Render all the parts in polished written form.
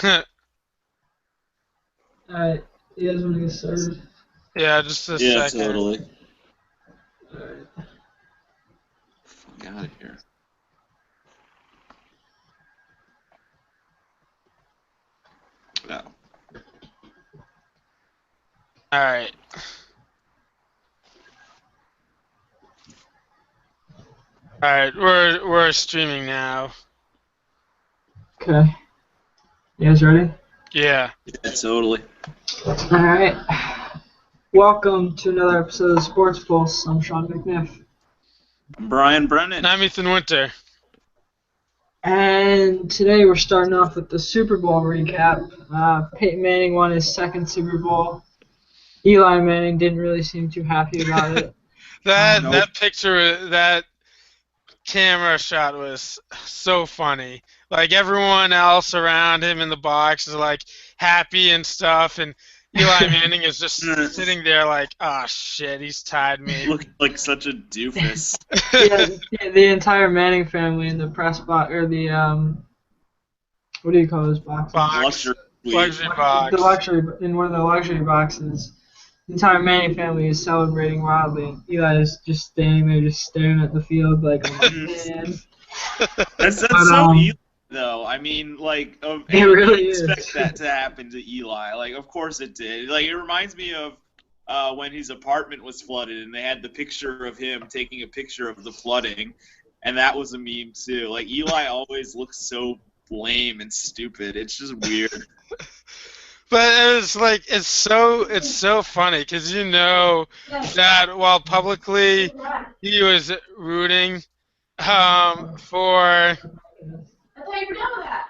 Alright, you guys want to get started? Yeah, just a Yeah, second. totally. Alright. Fuck out of here. No. All right. All right, we're streaming now. Okay. You guys ready? Yeah. Yeah, totally. Alright. Welcome to another episode of Sports Pulse. I'm Sean McNiff. I'm Brian And Brennan. I'm Ethan Winter. And today we're starting off with the Super Bowl recap. Peyton Manning won his second Super Bowl. Eli Manning didn't really seem too happy about it. That Nope. that picture, that camera shot was so funny. Like everyone else around him in the box is like happy and stuff, and Eli Manning is just sitting there like, oh shit, he's tied me. Looking like such a doofus. Yeah, the entire Manning family in the press box, or the, what do you call those boxes? Box, Luxury suite. luxury The box. luxury, in one of the luxury boxes. The entire Manning family is celebrating wildly. And Eli is just standing there, just staring at the field like, oh man. That's But so Eli, though. I mean, like, it really you is. expect that to happen to Eli. Like, of course it did. Like, it reminds me of when his apartment was flooded and they had the picture of him taking a picture of the flooding, and that was a meme too. Like, Eli always looks so lame and stupid. It's just weird. But it's like it's so funny because you know that while publicly he was rooting for I thought you were done with that.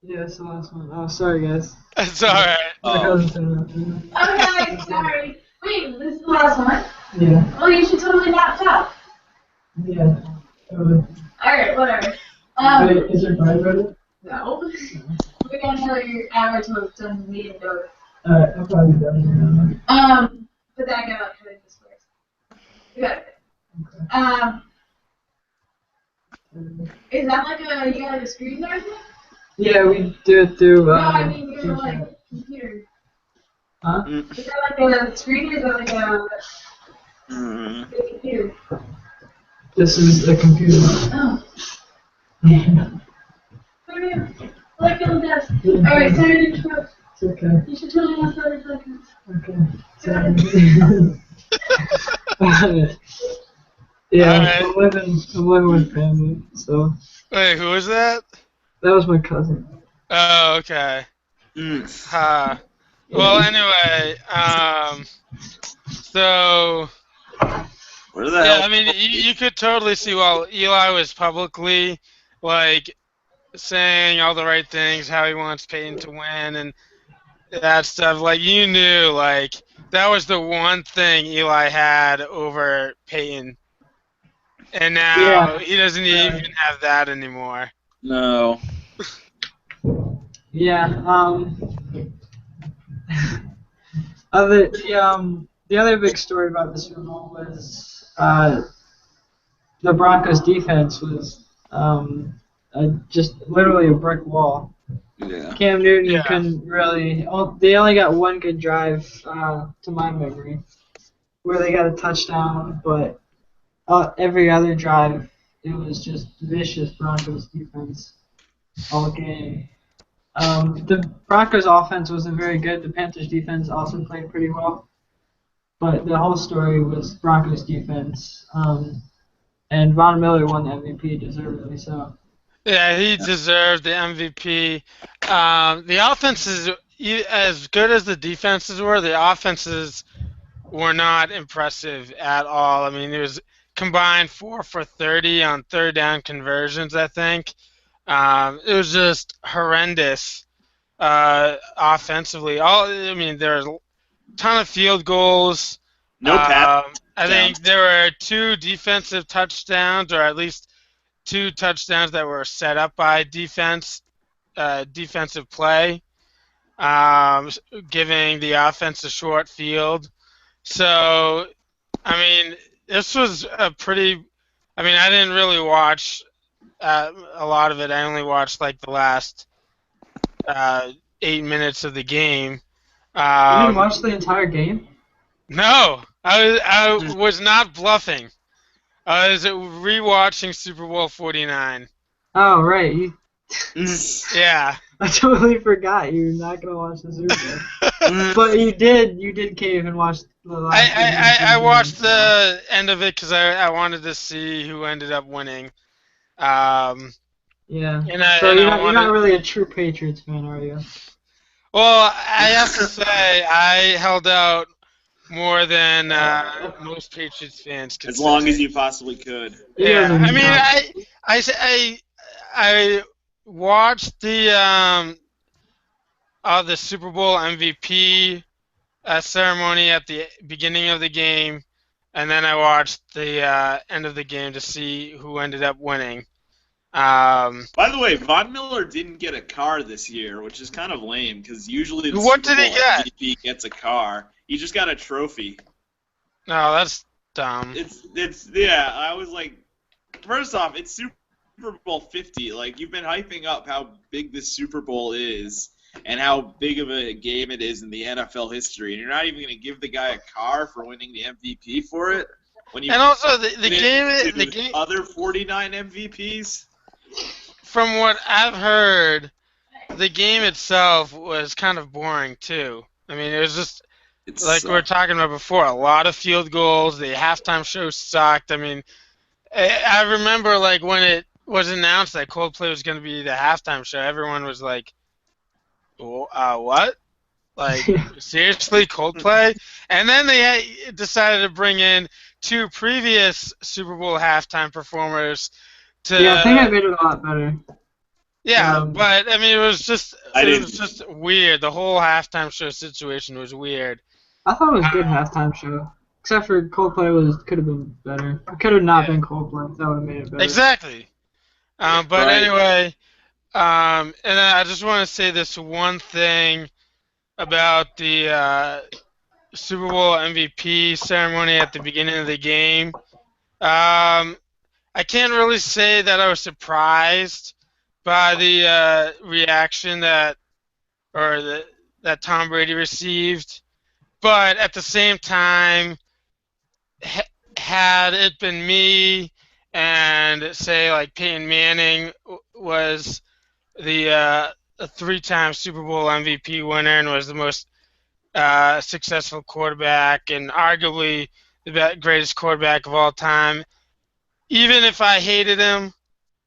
Yeah, that's the last one. Oh, sorry guys. it's all right. My Oh, cousin's interrupting me. Okay, sorry. Wait, this is the last one? Yeah. Oh, you should totally nap up. Yeah. Totally. Alright, whatever. Wait, is your bride ready? No. We're gonna tell your hour till it's done meeting over. Alright, I'll probably be done But that guy like cutting this first. You got it. Is that like you got like a screen there? Yeah, we do it through, No, I mean you got like computer. Huh? Is that like a screen or is that like mm. a computer? This is the computer. Oh. Yeah. Like on the desk. Alright, sorry to interrupt. It's okay. You should totally have 30 seconds. Okay. Sorry. Yeah, Alright. I'm living with family, so Wait, who is that? that was my cousin. Oh, okay. Well, anyway, so Where the yeah, hell? I mean, you could totally see while Eli was publicly like saying all the right things, how he wants Peyton to win and that stuff. Like you knew, like that was the one thing Eli had over Peyton, and now Yeah. he doesn't even have that anymore. No. Yeah. The other big story about the Super Bowl was the Broncos defense was just literally a brick wall. Yeah. Cam Newton Yeah. couldn't really. They only got one good drive, to my memory, where they got a touchdown, but every other drive, it was just vicious Broncos defense all game. The Broncos offense wasn't very good. The Panthers defense also played pretty well, but the whole story was Broncos defense. And Von Miller won the MVP deservedly so. Yeah, he deserved the MVP. The offenses, as good as the defenses were, the offenses were not impressive at all. I mean, it was combined 4 for 30 on third down conversions, I think. It was just horrendous offensively. I mean, there was a ton of field goals. No pass. I think there were 2 defensive touchdowns, or at least 2 touchdowns that were set up by defensive play, giving the offense a short field. So, I mean, this was a pretty. I mean, I didn't really watch a lot of it. I only watched like the last 8 minutes of the game. You didn't Um, watch the entire game? no, I was not bluffing. I was rewatching Super Bowl 49. Oh, right. You, Yeah. I totally forgot you're not gonna watch the Super Bowl. But you did cave and watch the last I game. watched So. the end of it because I wanted to see who ended up winning. Um, Yeah. and I So and you're I not wanted. really a true Patriots fan, are you? Well, I have to say I held out more than most Patriots fans could As say. long as you possibly could. You guys Yeah, are I mean, not. I watched the Super Bowl MVP ceremony at the beginning of the game, and then I watched the end of the game to see who ended up winning. By the way, Von Miller didn't get a car this year, which is kind of lame because usually the What Super did he Bowl get? MVP gets a car. He just got a trophy. No, that's dumb. It's yeah. I was like, first off, it's Super Bowl 50. Like you've been hyping up how big this Super Bowl is and how big of a game it is in the NFL history, and you're not even going to give the guy a car for winning the MVP for it when you And also the to game. other 49 MVPs. From what I've heard, the game itself was kind of boring too. I mean, it was just like we were talking about before, a lot of field goals. The halftime show sucked. I mean, I remember like when it was announced that Coldplay was going to be the halftime show, everyone was like, "What? Like seriously, Coldplay?" And then they decided to bring in two previous Super Bowl halftime performers to. Yeah, I think I made it a lot better. Yeah, but I mean, it was just didn't. weird. The whole halftime show situation was weird. I thought it was a good halftime show. Except for Coldplay could have been better. It could have not been Coldplay. That would have made it better. Exactly. But Right. anyway, and I just want to say this one thing about the Super Bowl MVP ceremony at the beginning of the game. I can't really say that I was surprised by the reaction that Tom Brady received, but at the same time, had it been me and say like Peyton Manning was the a three-time Super Bowl MVP winner and was the most successful quarterback and arguably the greatest quarterback of all time. Even if I hated him,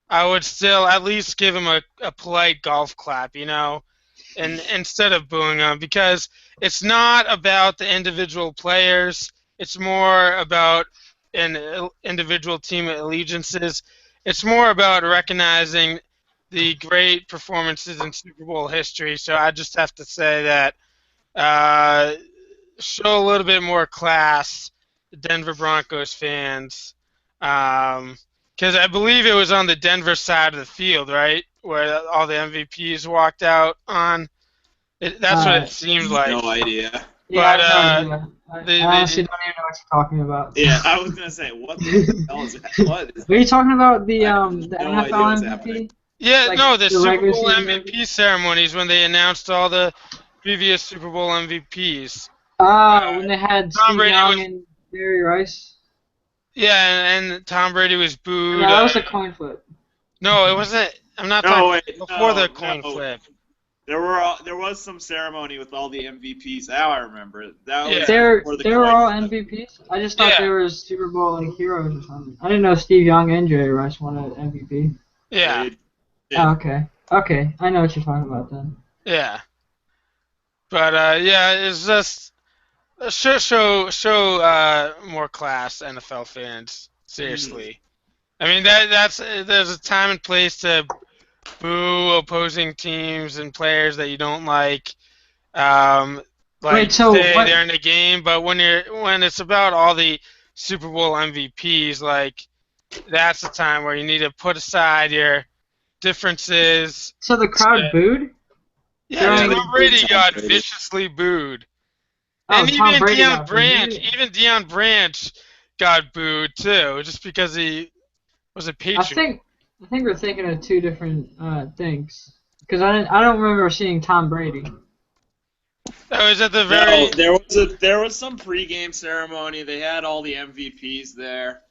I would still at least give him a polite golf clap, and instead of booing him, because it's not about the individual players. It's more about an individual team allegiances. It's more about recognizing the great performances in Super Bowl history. So I just have to say that show a little bit more class, the Denver Broncos fans, because I believe it was on the Denver side of the field, right, where all the MVPs walked out on. That's what it seemed like. No idea. Yeah, But I have no idea. I honestly don't even know what you're talking about. Yeah, I was gonna say, what the hell is that? What is Are you talking about the I have the no idea NFL what's MVP? happening. yeah, Like no, the the Super regular Bowl season MVP ceremonies when they announced all the previous Super Bowl MVPs. When they had Tom Steve Brady Young was, and Jerry Rice. yeah, and Tom Brady was booed. No, that was a coin flip. No, it wasn't. I'm not No, talking wait, before the no, coin no. flip. There was some ceremony with all the MVPs. Now I remember. That was They before the they were coin all flip. MVPs. I just thought Yeah. they were Super Bowl heroes or something. I didn't know Steve Young and Jerry Rice won an MVP. Yeah. Oh, okay. Okay, I know what you're talking about then. Yeah. But yeah, it's just show more class, NFL fans. Seriously. I mean there's a time and place to boo opposing teams and players that you don't like. Wait, so say what? they're in the game, but when it's about all the Super Bowl MVPs, like that's the time where you need to put aside your differences. So the crowd booed? Yeah, During- Tom Brady Tom got Brady. viciously booed. Oh, And Tom even Brady Deion got Branch, booed. even Deion Branch got booed too, just because he was a Patriot. I think we're thinking of two different things. Because I don't remember seeing Tom Brady. That was at the very. No, there was some pregame ceremony. They had all the MVPs there.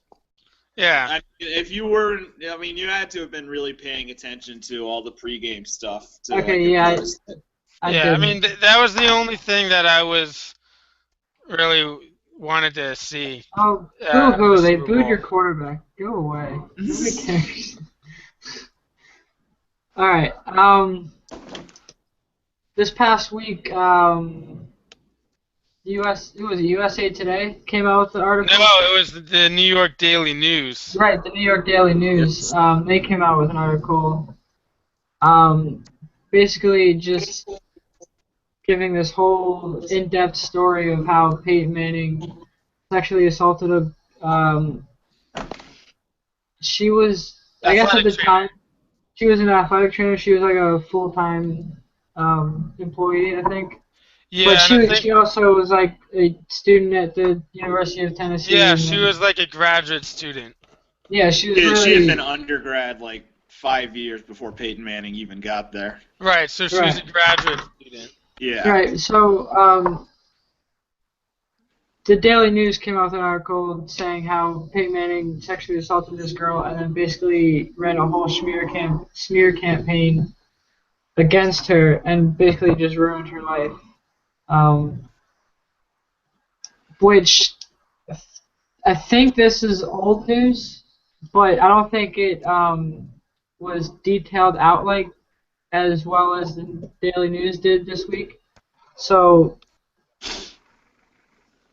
Yeah. I mean, if you were, I mean, you had to have been really paying attention to all the pregame stuff. To, Okay, like, yeah, notice it. I Yeah, I did. mean that was the only thing that I was really wanted to see. Oh, In the boo-hoo, they Super booed Bowl. your quarterback. Go away. Nobody cares. All right. This past week, USA Today came out with the article. No, it was the New York Daily News. Right, the New York Daily News. Yes. They came out with an article, basically just giving this whole in-depth story of how Peyton Manning sexually assaulted a. She was, I guess, at Athletic the trainer. time, she was an athletic trainer. She was like a full-time employee, I think. But Yeah, and I think she also was like a student at the University of Tennessee, yeah, and she then was like a graduate student. yeah, she was She had been really undergrad like 5 years before Peyton Manning even got there. Right, so she was a right. graduate student. Yeah. Right. So the Daily News came out with an article saying how Peyton Manning sexually assaulted this girl, and then basically ran a whole smear campaign against her, and basically just ruined her life. Which I think this is old news, but I don't think it was detailed out like as well as the Daily News did this week. So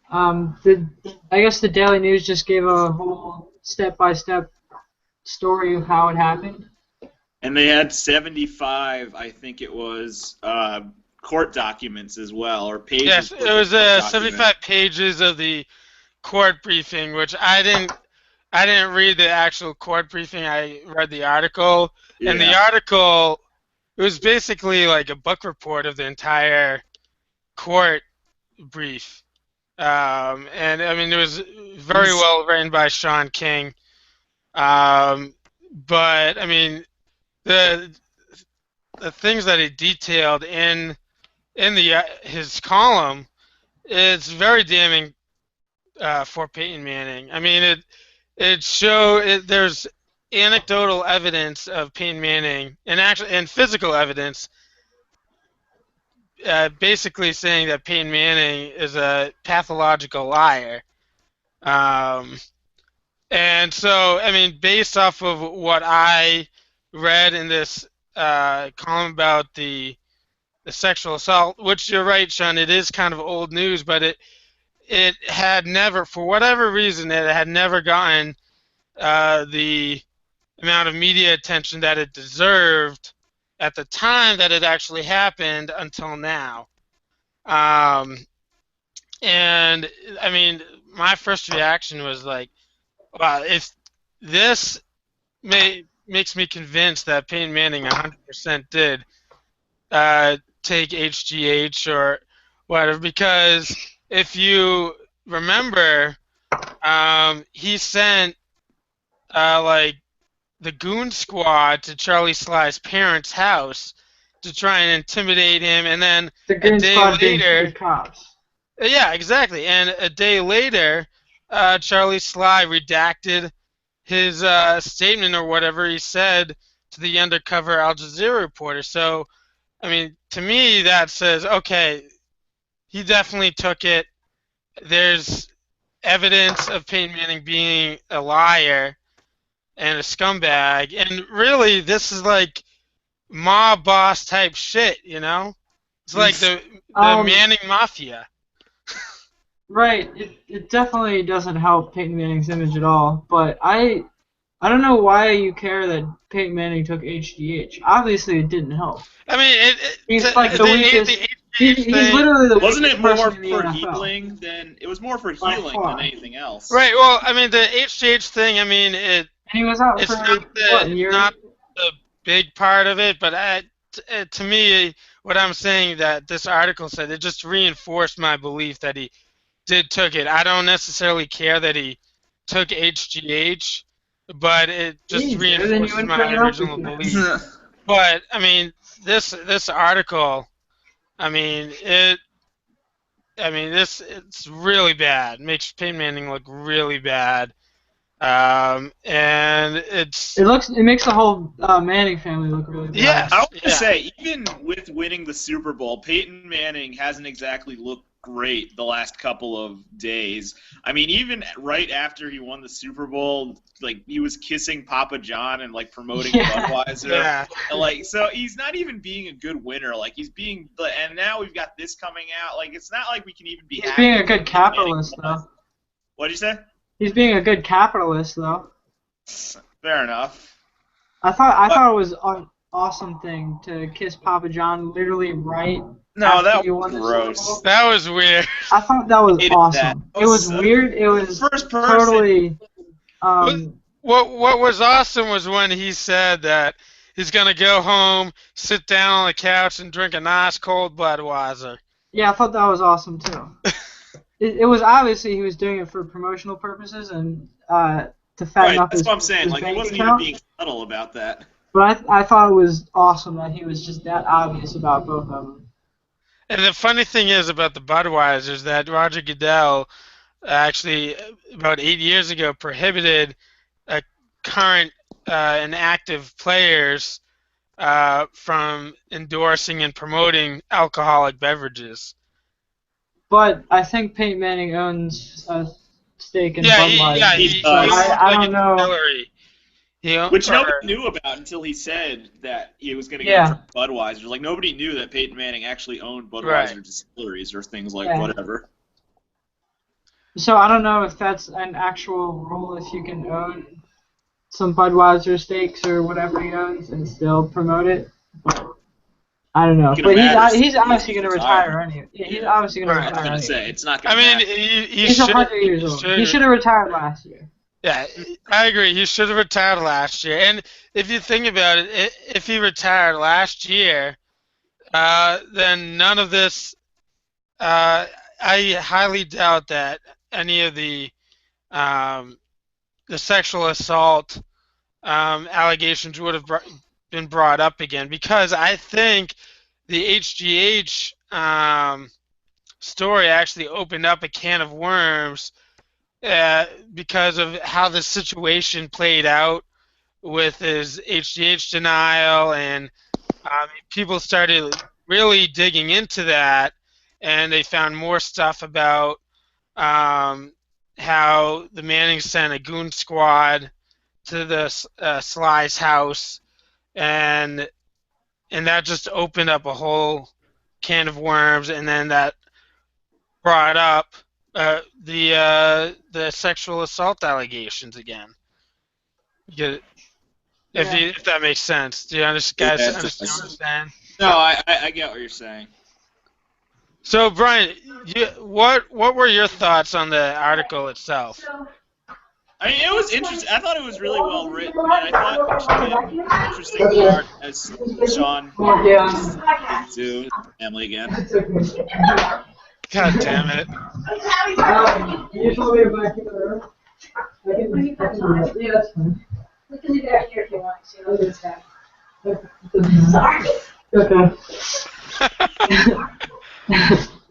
I guess the Daily News just gave a whole step-by-step story of how it happened. And they had 75, I think it was, court documents as well, or pages. Yes, worth it of was court documents. 75 pages of the court briefing, which I didn't read the actual court briefing. I read the article, and the Yeah. article it was basically like a book report of the entire court brief. And I mean, it was very well written by Sean King. But I mean, the the things that he detailed in the his column is very damning for Peyton Manning. I mean, there's anecdotal evidence of Peyton Manning and physical evidence, basically saying that Peyton Manning is a pathological liar. Um, and so, I mean, based off of what I read in this column about the sexual assault, which you're right, Sean, it is kind of old news, but it had never, for whatever reason, it had never gotten the amount of media attention that it deserved at the time that it actually happened until now. And I mean, my first reaction was like, wow, if this makes me convinced that Peyton Manning 100% did take HGH or whatever, because if you remember, he sent like the goon squad to Charlie Sly's parents' house to try and intimidate him, and then The a Green day Squad being later, fake cops. yeah, exactly, and a day later, Charlie Sly redacted his statement or whatever he said to the undercover Al Jazeera reporter. So, I mean, to me, that says, okay, he definitely took it. There's evidence of Peyton Manning being a liar and a scumbag, and really, this is like mob boss type shit, you know? It's like the Um, Manning Mafia. right. It definitely doesn't help Peyton Manning's image at all. But I don't know why you care that Peyton Manning took HGH. Obviously, it didn't help. I mean, He's like the weakest. the He's thing, literally the Wasn't weakest it more person in the for NFL. healing than it was more for By healing far. than anything else? right? Well, I mean, the HGH thing. I mean, And he was out it's for not what, a year? the big part of it, but to me, what I'm saying that this article said, it just reinforced my belief that he took it. I don't necessarily care that he took HGH, but it just Easy, then you reinforces wouldn't bring my it up original again. belief. But I mean, this article, I mean it. I mean, it's really bad. Makes Peyton Manning look really bad. And it's It makes the whole Manning family look really bad. I yes, want to yeah, say, even with winning the Super Bowl, Peyton Manning hasn't exactly looked great the last couple of days. I mean, even right after he won the Super Bowl, like he was kissing Papa John and like promoting Yeah. Budweiser. yeah. Like, so he's not even being a good winner. Like he's being, and now we've got this coming out. Like it's not like we can even be He's happy being a that good Peyton Manning capitalist, won. though. What'd you say? He's being a good capitalist, though. Fair enough. I thought it was an awesome thing to kiss Papa John literally right No, after that you was won the Super gross. Bowl. That was weird. I thought that was Hated awesome. that. It was weird. It was First person. totally. What was awesome was when he said that he's gonna go home, sit down on the couch, and drink a nice cold Budweiser. Yeah, I thought that was awesome too. It was obviously he was doing it for promotional purposes and to fatten Right, up that's his, what I'm saying. his Like he bank wasn't even account. being subtle about that. But I thought it was awesome that he was just that obvious about both of them. And the funny thing is about the Budweisers that Roger Goodell actually about 8 years ago prohibited current and active players from endorsing and promoting alcoholic beverages. But I think Peyton Manning owns a stake in Yeah, Budweiser. He he does. owns I like don't a know. distillery. Which Or- nobody knew about until he said that he was going to go Yeah. drink Budweiser. Like nobody knew that Peyton Manning actually owned Budweiser Right. distilleries or things like Yeah. whatever. So I don't know if that's an actual rule if you can own some Budweiser stakes or whatever he owns and still promote it. But I don't know. You can But imagine he's obviously he's going to retired. retire anyway. Yeah, he's Yeah. obviously going to Right. I was retire going to anyway. say it's not I going to mean, matter. he He's should. 100 years old. He should have retired last year. Yeah, I agree. He should have retired last year. And if you think about it, if he retired last year, then none of this. I highly doubt that any of the sexual assault allegations would have been brought up again because I think the HGH story actually opened up a can of worms because of how the situation played out with his HGH denial, and people started really digging into that, and they found more stuff about how the Mannings sent a goon squad to the Sly's house, and that just opened up a whole can of worms, and then that brought up the sexual assault allegations again. If that makes sense, do you guys Yeah, it understand does. what I'm saying? No, I get what you're saying. So Brian, what were your thoughts on the article itself? I mean, it was interesting. I thought it was really well written, and I thought actually the interesting part, as Sean Yeah. to family again. God damn it! You told me to back in the room. Yeah, that's fine. We can leave it out here if you want to. Sorry. Okay.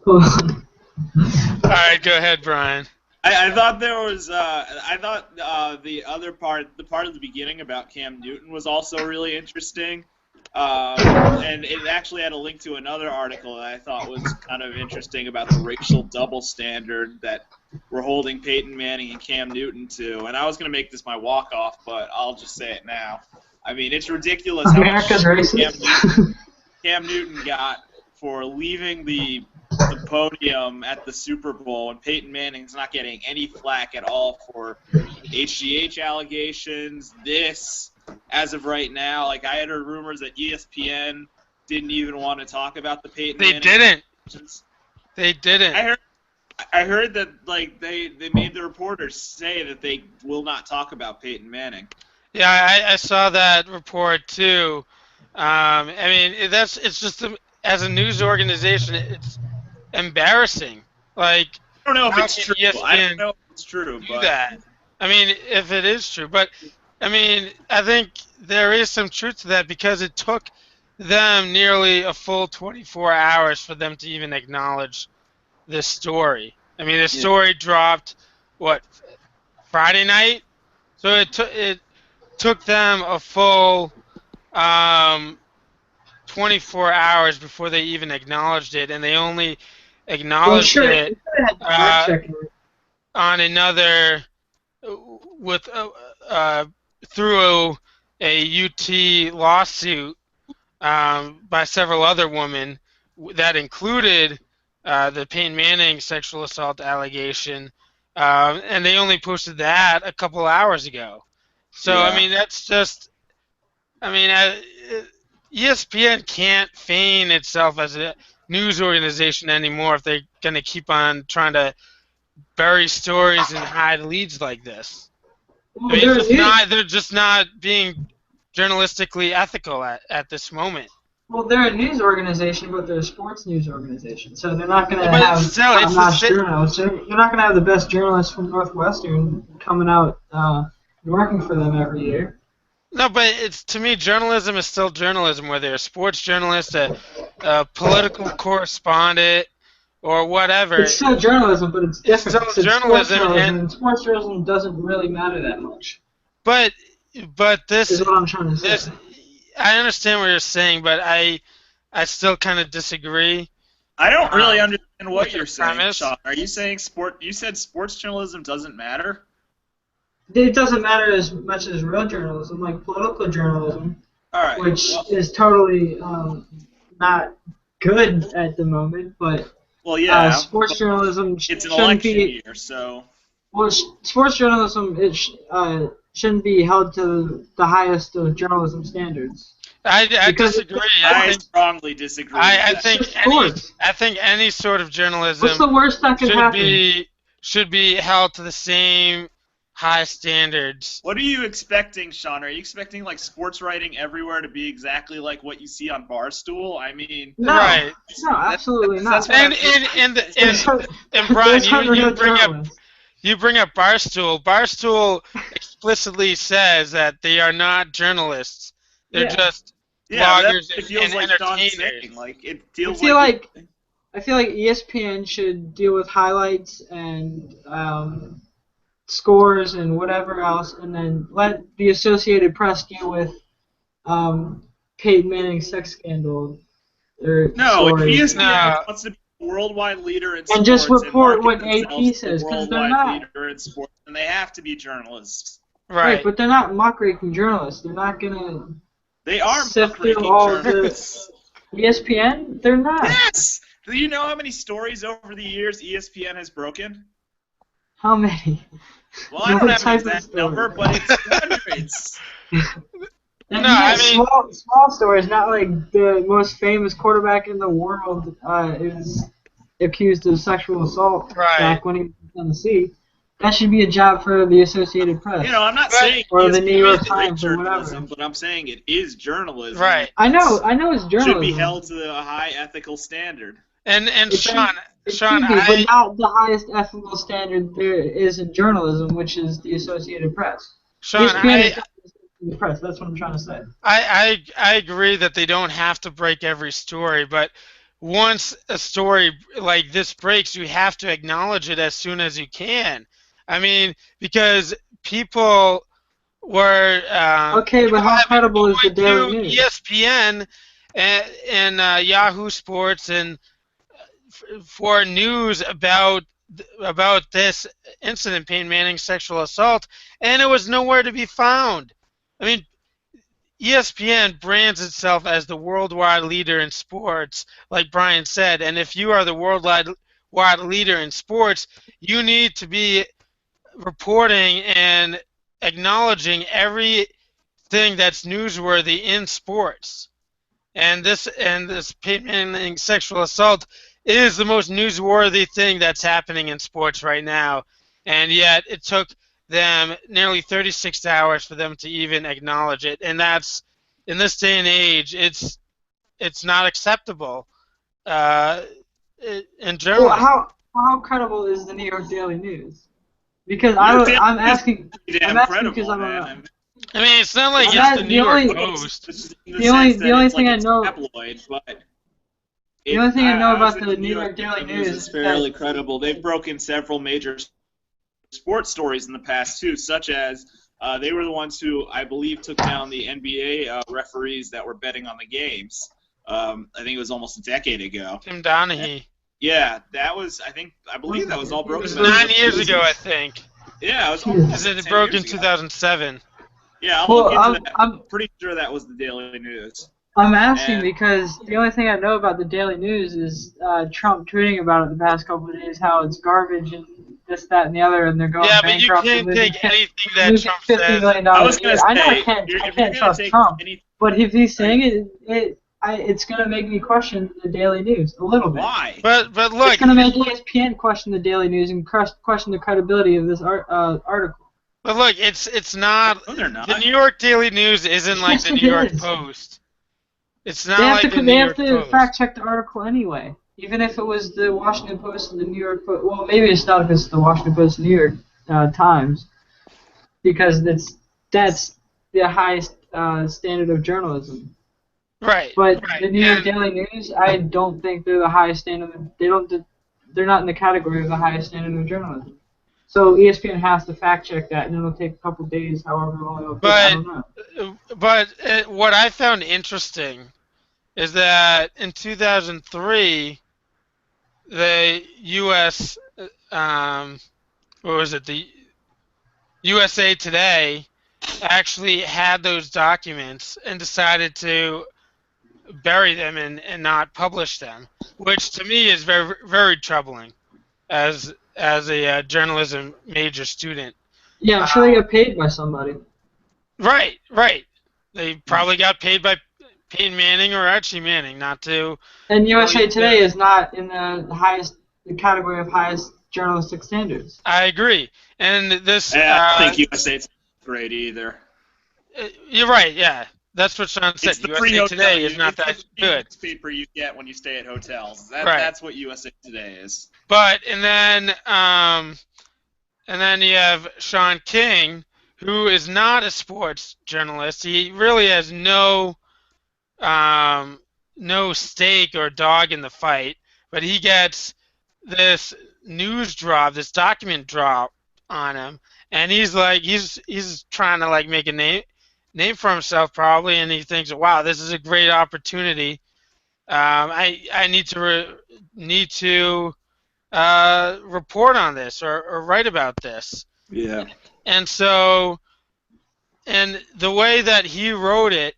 Hold on. All right, go ahead, Brian. I thought there was. I thought the other part, the part of the beginning about Cam Newton, was also really interesting, and it actually had a link to another article that I thought was kind of interesting about the racial double standard that we're holding Peyton Manning and Cam Newton to. And I was going to make this my walk off, but I'll just say it now. I mean, it's ridiculous how much America's racist. Cam Newton got for leaving the podium at the Super Bowl, and Peyton Manning's not getting any flack at all for HGH allegations. This, as of right now, like I had heard rumors that ESPN didn't even want to talk about the Peyton They Manning didn't. allegations. They didn't. I heard that like they made the reporters say that they will not talk about Peyton Manning. Yeah, I saw that report too. I mean, it's just as a news organization, it's embarrassing. Like, I don't know if how it's can true. I ESPN don't know if it's true, do but that? I mean, if it is true, but I mean, I think there is some truth to that because it took them nearly a full 24 hours for them to even acknowledge this story. I mean, the Yeah. story dropped what Friday night, so it took them a full um, 24 hours before they even acknowledged it, and they only Well, acknowledged sure, it you could have had fact uh, checking it. on another with through a UT lawsuit by several other women that included the Peyton Manning sexual assault allegation, and they only posted that a couple hours ago. So I Yeah. mean, that's just I mean, ESPN can't feign itself as a news organization anymore if they're going to keep on trying to bury stories and hide leads like this. I Well, mean, it's they're a just news. not. They're just not being journalistically ethical at this moment. Well, they're a news organization, but they're a sports news organization. So they're not going Yeah, to but have still, it's the top-notch same. journalists. They're not going to have the best journalists from Northwestern coming out working for them every year. No, but it's to me, journalism is still journalism, whether you're a sports journalist, a political correspondent, or whatever. It's still journalism, but it's It's different still because it's sports journalism, journalism, and sports journalism doesn't really matter that much, but but is this what I'm trying to this say. I understand what you're saying, but I still kind of disagree I don't really um, understand what with your you're saying, premise. Sean. Are you saying you said sports journalism doesn't matter? It doesn't matter as much as real journalism, like political journalism, All right. which is totally not good at the moment, but Yeah. sports But journalism it's an shouldn't election be. year, so Well, sports journalism shouldn't be held to the highest of journalism standards I because disagree. I strongly disagree. I it's think just sports. any sort of What's journalism the worst that could should happen? be should be held to the same high standards. What are you expecting, Sean? Are you expecting like sports writing everywhere to be exactly like what you see on Barstool? I mean, No, Right. no, absolutely that's not. what And I'm- and Brian, Those aren't real journalists. you bring up Barstool. Barstool explicitly says that they are not journalists. They're Yeah. just Yeah, but that's bloggers what it feels and like Sean's entertainers. saying. Like it I feels feel like like I feel like ESPN should deal with highlights and scores and whatever else, and then let the Associated Press deal with Peyton Manning's sex scandal or no. If story, ESPN No, wants to be a worldwide leader in and just sports and report market what AP themselves as says a because they're worldwide not. leader in sports, then they have to be journalists. Right, right. but they're not muckraking journalists. They're not gonna They are sift through muckraking all of the journalists. ESPN. They're not. Yes. Do you know how many stories over the years ESPN has broken? How many? Well, I What don't have an type of exact story? number, but it's hundreds. And No, I mean- small stories, not like the most famous quarterback in the world is accused of sexual assault Right. back when he was in Tennessee. That should be a job for the Associated Press. You know, I'm not But- saying Or the ESPN New York is great Times or whatever. journalism, but I'm saying it is journalism. Right. I know it's journalism. Should be held to a high ethical standard. And It Sean, It Sean, should be, but not the highest ethical standard there is in journalism, which is the Associated Press. Sean, ESPN is not the Associated Press. That's what I'm trying to say. I agree that they don't have to break every story, but once a story like this breaks, you have to acknowledge it as soon as you can. I mean, because people were Okay, but people how have been credible is the going Daily to News? ESPN and Yahoo Sports and for news about this incident, Peyton Manning's sexual assault, and it was nowhere to be found. I mean, ESPN brands itself as the worldwide leader in sports, like Brian said, and if you are the worldwide leader in sports, you need to be reporting and acknowledging everything that's newsworthy in sports. And this Peyton Manning sexual assault is the most newsworthy thing that's happening in sports right now, and yet it took them nearly 36 hours for them to even acknowledge it, and that's in this day and age, it's not acceptable in journalism. Well, how credible is the New York Daily News? Because Your Daily I'm News asking is damn I'm asking credible, because I'm man. I mean, it's not like Well, it's that- the the New York only- Post. In The only- sense the that only it's thing like I it's know- tabloid, but The only thing I know about think the New York Daily News is is fairly that credible. They've broken several major sports stories in the past too, such as they were the ones who I believe took down the NBA referees that were betting on the games. I think it was almost a decade ago. Tim Donaghy. Yeah, that was. I believe that was all It broken. was It 9 years ago, I think. Yeah, it was Jesus. almost Because it 10 broke years in ago. 2007. Yeah, I'll Well, look into that. I'm Pretty sure that was the Daily News. I'm asking And- because the only thing I know about the Daily News is Trump tweeting about it the past couple of days, how it's garbage and this, that, and the other, and they're going Yeah, but you bankrupt and can't losing, take anything that losing Trump $50 says. million I was a year. gonna I know I say, can't if you're can't gonna trust take Trump, any, but if he's saying it's gonna make me question the Daily News a little bit. why? But look, It's gonna make ESPN question the Daily News and question the credibility of this article. but look, it's not. No, they're not. The New York Daily News isn't like Yes, the it New York is. Post. It's They not have like to the they New have York to Post. fact check the article anyway, even if it was the Washington Post and the New York Post. Well, maybe it's not if it's the Washington Post and New York Times, because that's the highest standard of journalism. Right. But right. the New York And- Daily News, I don't think they're the highest standard. They're not in the category of the highest standard of journalism. So ESPN has to fact check that, and it'll take a couple days, however long it'll take. I don't know. But what I found interesting is that in 2003, the U.S. What was it? The USA Today actually had those documents and decided to bury them and not publish them, which to me is very very troubling as a journalism major student. Yeah, I'm sure they get paid by somebody. Right, right. They probably got paid by Peyton Manning or Archie Manning not to. And USA Well, Today is not in the category of highest journalistic standards. I agree, and this. I don't think USA's great either. You're right. Yeah, that's what Sean said. It's the USA free hotel Today is not it's that the good. newspaper you get when you stay at hotels. Right. That's what USA Today is. But and then you have Sean King, who is not a sports journalist. He really has no stake or dog in the fight, but he gets this news drop, this document drop on him, and he's trying to like make a name for himself probably, and he thinks, wow, this is a great opportunity. I need to report on this or write about this. Yeah. And so, and the way that he wrote it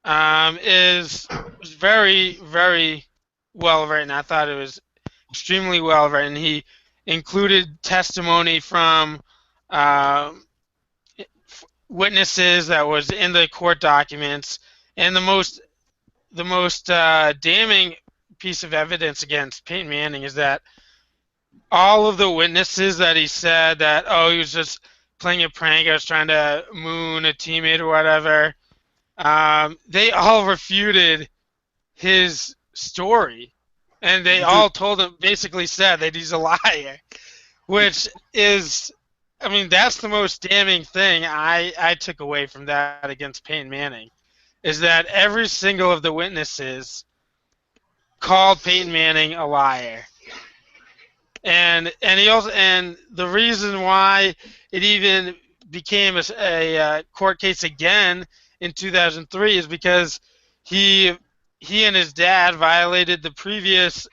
was very, very well written. I thought it was extremely well written. He included testimony from witnesses that was in the court documents, and the most damning piece of evidence against Peyton Manning is that all of the witnesses that he said that, oh, he was just playing a prank, I was trying to moon a teammate or whatever, they all refuted his story. And they all told him, basically said that he's a liar, which is, I mean, that's the most damning thing I took away from that against Peyton Manning, is that every single of the witnesses called Peyton Manning a liar. And the reason why it even became a court case again in 2003 is because he and his dad violated the previous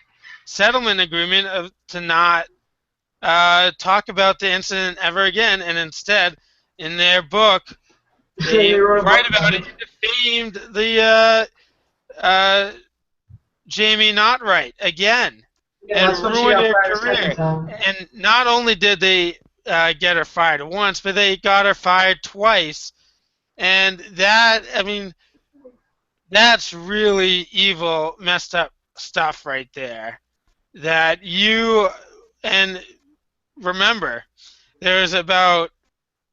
settlement agreement to not talk about the incident ever again, and instead, in their book, they write about it and defamed the Jamie Notright again. Yeah, and that's when she ruined got her fired a second career. time. And not only did they get her fired once, but they got her fired twice. And that, I mean, that's really evil, messed up stuff right there. That you, and remember, there's about,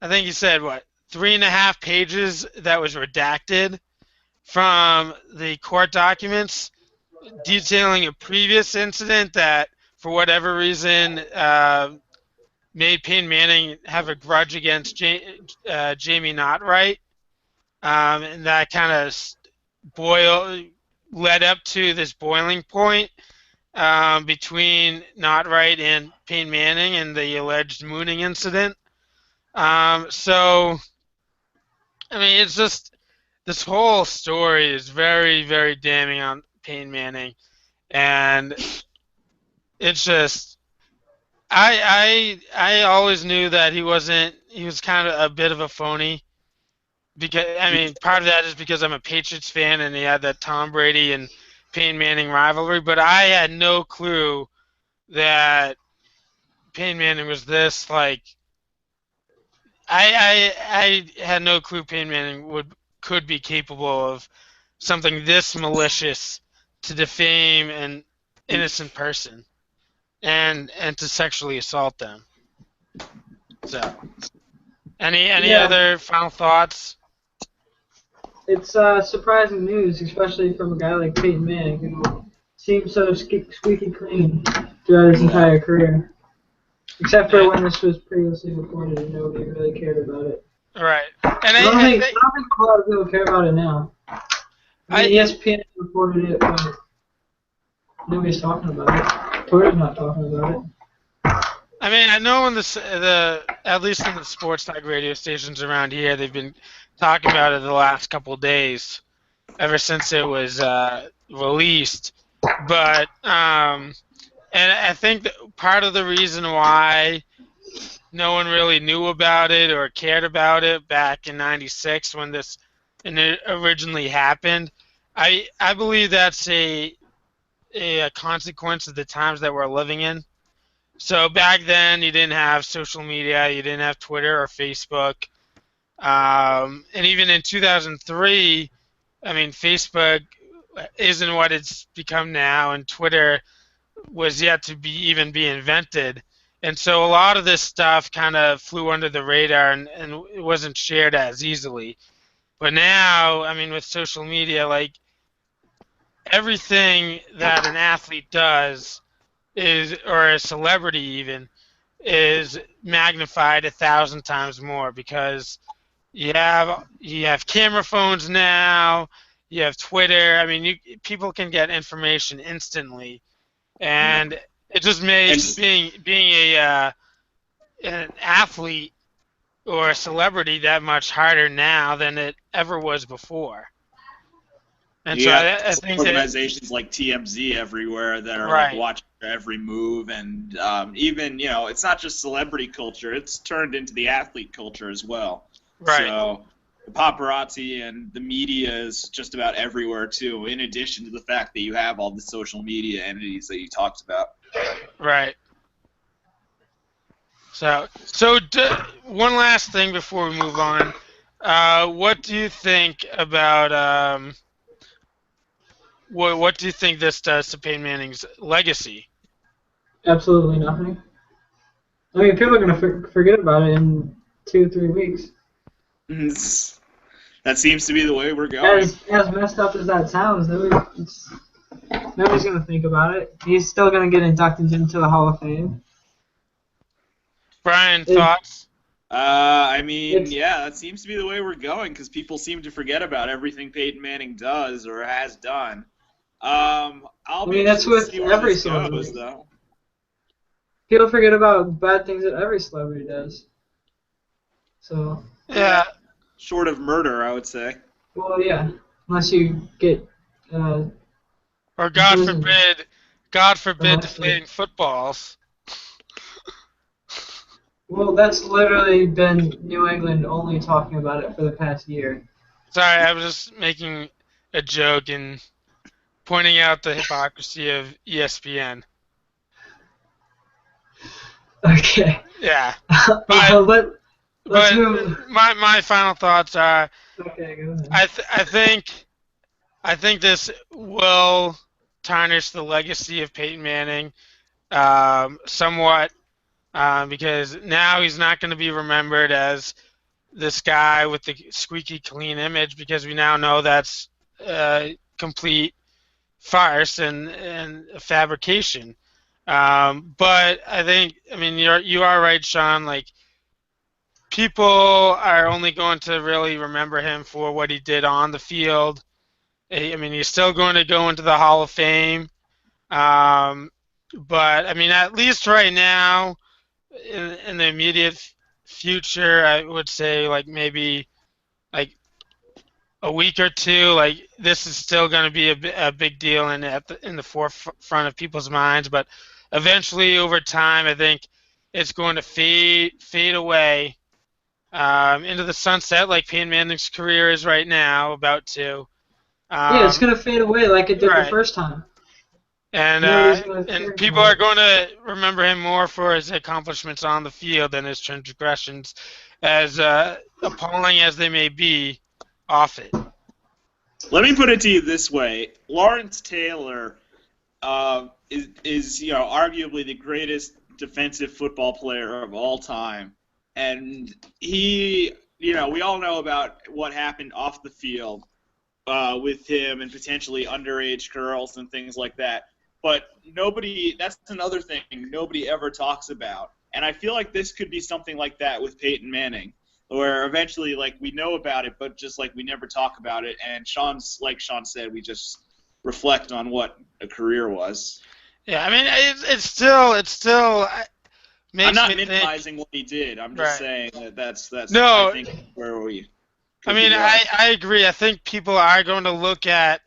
I think you said, what, 3.5 pages that was redacted from the court documents detailing a previous incident that, for whatever reason, made Peyton Manning have a grudge against Jamie Notright, and that kind of led up to this boiling point between Notright and Peyton Manning and the alleged mooning incident. So, I mean, it's just this whole story is very, very damning on Peyton Manning, and it's just I always knew that he wasn't. He was kind of a bit of a phony. Because I mean, part of that is because I'm a Patriots fan, and he had that Tom Brady and Peyton Manning rivalry. But I had no clue that Peyton Manning was this like. I had no clue Peyton Manning could be capable of something this malicious to defame an innocent person and to sexually assault them. So, any Yeah, other final thoughts? it's surprising news, especially from a guy like Peyton Manning, who seems so squeaky clean throughout his entire career. Except for And, when this was previously reported and nobody really cared about it. right, and I I don't think think a lot of people care about it now. I mean, I ESPN reported it, but nobody's talking about it. Twitter's not talking about it. I mean, I know in the at least in the sports talk radio stations around here, they've been talking about it the last couple of days, ever since it was released. But and I think that part of the reason why no one really knew about it or cared about it back in '96 when this originally happened, I believe that's a consequence of the times that we're living in. So back then, you didn't have social media, you didn't have Twitter or Facebook, and even in 2003, I mean, Facebook isn't what it's become now, and Twitter was yet to be invented. And so a lot of this stuff kind of flew under the radar and it wasn't shared as easily. But now, I mean, with social media, like everything that an athlete does is, or a celebrity even, is magnified 1,000 times more because you have camera phones now, you have Twitter. I mean, people can get information instantly, and it just makes And being an athlete or a celebrity that much harder now than it ever was before. And you so got I think that organizations like TMZ everywhere that are like right, watching your every move, and even it's not just celebrity culture; it's turned into the athlete culture as well. right, So the paparazzi and the media is just about everywhere too. In addition to the fact that you have all the social media entities that you talked about. right. So one last thing before we move on. What do you think about what do you think this does to Peyton Manning's legacy? Absolutely nothing. I mean, people are going to forget about it in 2-3 weeks. That seems to be the way we're going. As messed up as that sounds, nobody's going to think about it. He's still going to get inducted into the Hall of Fame. Brian, It, thoughts? I mean, it's, yeah, that seems to be the way we're going because people seem to forget about everything Peyton Manning does or has done. I'll I be mean, that's interested to with see where every this goes, celebrity. though. People forget about bad things that every celebrity does. So, Yeah, Yeah, short of murder, I would say. well, yeah, unless you get uh, or imprisoned God for forbid, life. deflating footballs. Well, that's literally been New England only talking about it for the past year. Sorry, I was just making a joke and pointing out the hypocrisy of ESPN. Okay. Yeah, well, but let's move. my final thoughts are Okay, go ahead. I think this will tarnish the legacy of Peyton Manning somewhat because now he's not going to be remembered as this guy with the squeaky clean image because we now know that's complete farce and a fabrication. But I think, I mean, you are right, Sean. Like, people are only going to really remember him for what he did on the field. I mean, he's still going to go into the Hall of Fame. Um, but I mean, at least right now, in the immediate future, I would say like maybe like a week or two, like this is still going to be a big deal and in the forefront of people's minds. But eventually, over time, I think it's going to fade away into the sunset, like Peyton Manning's career is right now, about to. Yeah, it's Um, gonna fade away like it did the right. first time. And Nobody's gonna and care people about are it. going to remember him more for his accomplishments on the field than his transgressions, as appalling as they may be, off it. Let me put it to you this way: Lawrence Taylor is arguably the greatest defensive football player of all time, and we all know about what happened off the field with him and potentially underage girls and things like that. But that's another thing nobody ever talks about. And I feel like this could be something like that with Peyton Manning, where eventually, like, we know about it, but just, like, we never talk about it. And like Sean said, we just reflect on what a career was. Yeah, I mean, it still I'm makes not me think. minimizing what he did. I'm just Right. saying that's I No, think where we I could be mean, going. I agree. I think people are going to look at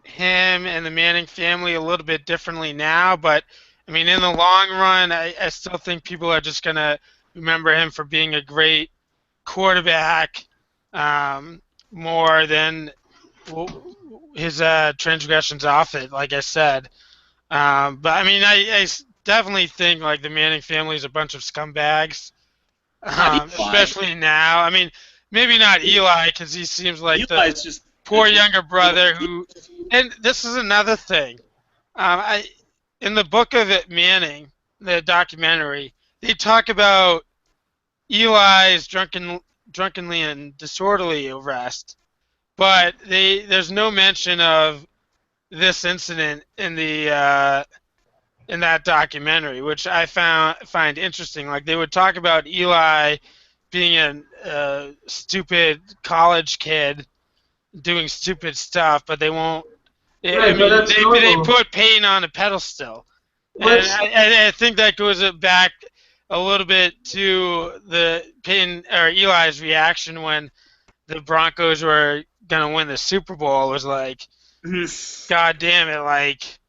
him and the Manning family a little bit differently now, but I mean, in the long run, I still think people are just going to remember him for being a great quarterback, um, more than his transgressions off it, like I said. But I mean, I definitely think like the Manning family is a bunch of scumbags, Not Eli. especially now. I mean, maybe not Eli because he seems like the Eli's just poor younger brother who. And this is another thing. I in the book of it, Manning, the documentary, they talk about Eli's drunkenly and disorderly arrest, but there's no mention of this incident in that documentary, which I find interesting. Like they would talk about Eli being a stupid college kid doing stupid stuff, but they won't. I Right, but mean, that's they normal. put Payne on a pedestal, and Let's I think that goes back a little bit to the Payne or Eli's reaction when the Broncos were gonna win the Super Bowl. It was like, God damn it, like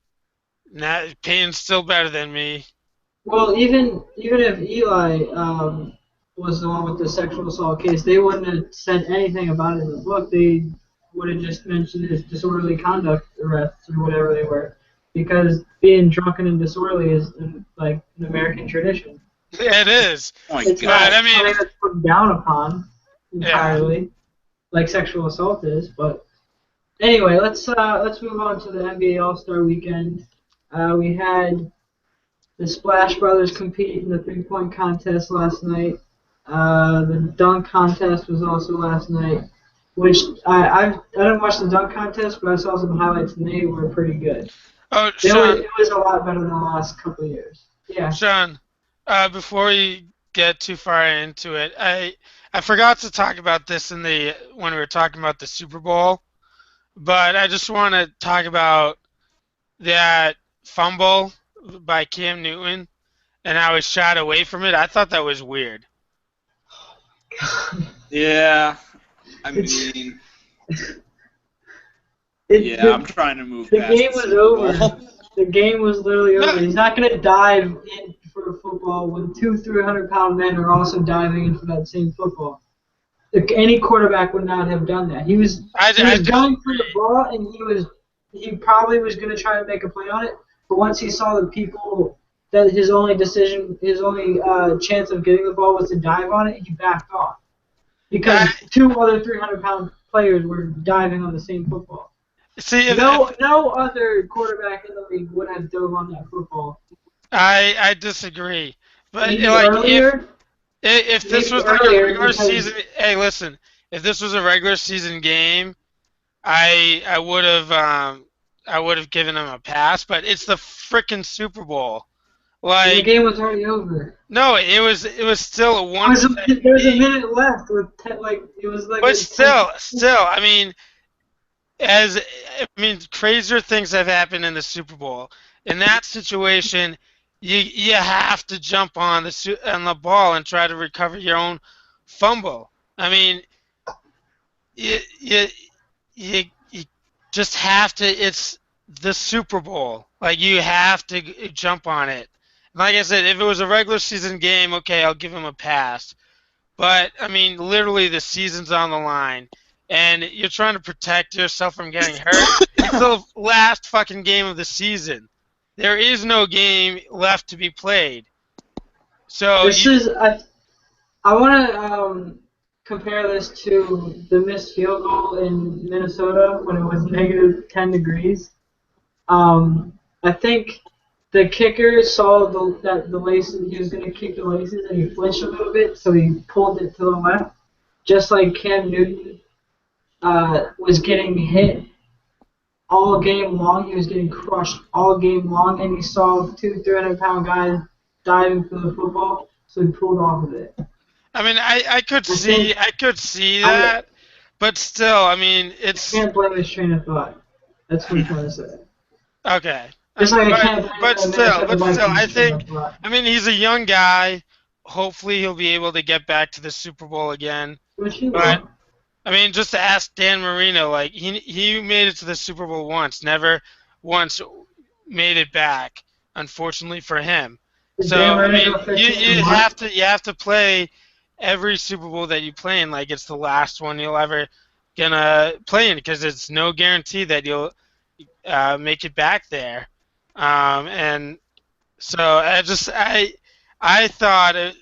Payne's still better than me. Well, even if Eli was the one with the sexual assault case, they wouldn't have said anything about it in the book. They would have just mentioned his disorderly conduct arrests or whatever they were, because being drunken and disorderly is like an American tradition. It is, Oh my It's god. but not I mean, something that's put down upon yeah. entirely, like sexual assault is. But anyway, let's move on to the NBA All Star Weekend. We had the Splash Brothers compete in the three-point contest last night. The dunk contest was also last night, which I didn't watch the dunk contest, but I saw some highlights and they were pretty good. Oh, It was a lot better than the last couple of years. Yeah. Sean, before we get too far into it, I forgot to talk about this in the when we were talking about the Super Bowl, but I just want to talk about that fumble by Cam Newton and how he shot away from it. I thought that was weird. Yeah. I It's- mean, It, yeah, I'm trying to move the past game the was Super over. Bowl. The game was literally over. No, He's not going to dive in for a football when two 300-pound men are also diving in for that same football. Any quarterback would not have done that. He I was going for the disagree. ball and he probably was going to try to make a play on it. But once he saw the people that his only chance of getting the ball was to dive on it, he backed off because I, two other 300-pound players were diving on the same football. see, No other quarterback in the league would have dove on that football. I disagree, but Maybe like earlier, if this maybe was like a earlier regular because season, hey, listen, if this was a regular season game, I would have I would have given him a pass, but it's the freaking Super Bowl. And the Like, game was already over. no, it was still a There was a, 1-possession there was a game. minute left with it was like But a 10. still, I mean, crazier things have happened in the Super Bowl. In that situation, you have to jump on the ball and try to recover your own fumble. I mean, you you you just have to. It's the Super Bowl. Like you have to jump on it. Like I said, if it was a regular season game, okay, I'll give him a pass. But I mean, literally, the season's on the line, and you're trying to protect yourself from getting hurt. It's the last fucking game of the season. There is no game left to be played. So This is I want to compare this to the missed field goal in Minnesota when it was negative 10 degrees. I think the kicker saw the laces. He was going to kick the laces, and he flinched a little bit, so he pulled it to the left, just like Cam Newton was getting hit all game long. He was getting crushed all game long, and he saw 300-pound guys diving for the football, so he pulled off of it. I mean, I could I see think that, but still, I mean, I it's can't blame his train of thought. That's what I'm trying to say. okay. Just like I can't blame But the still, Minnesota I Vikings train think, of thought. I mean, he's a young guy. Hopefully, he'll be able to get back to the Super Bowl again. Which he But will. I mean, just to ask Dan Marino, like he made it to the Super Bowl once, never once made it back, unfortunately for him. Is So Dan I Marino mean, you 15 and you 1? have to you have to play every Super Bowl that you play in like it's the last one you'll ever gonna play in because it's no guarantee that you'll make it back there. And so I thought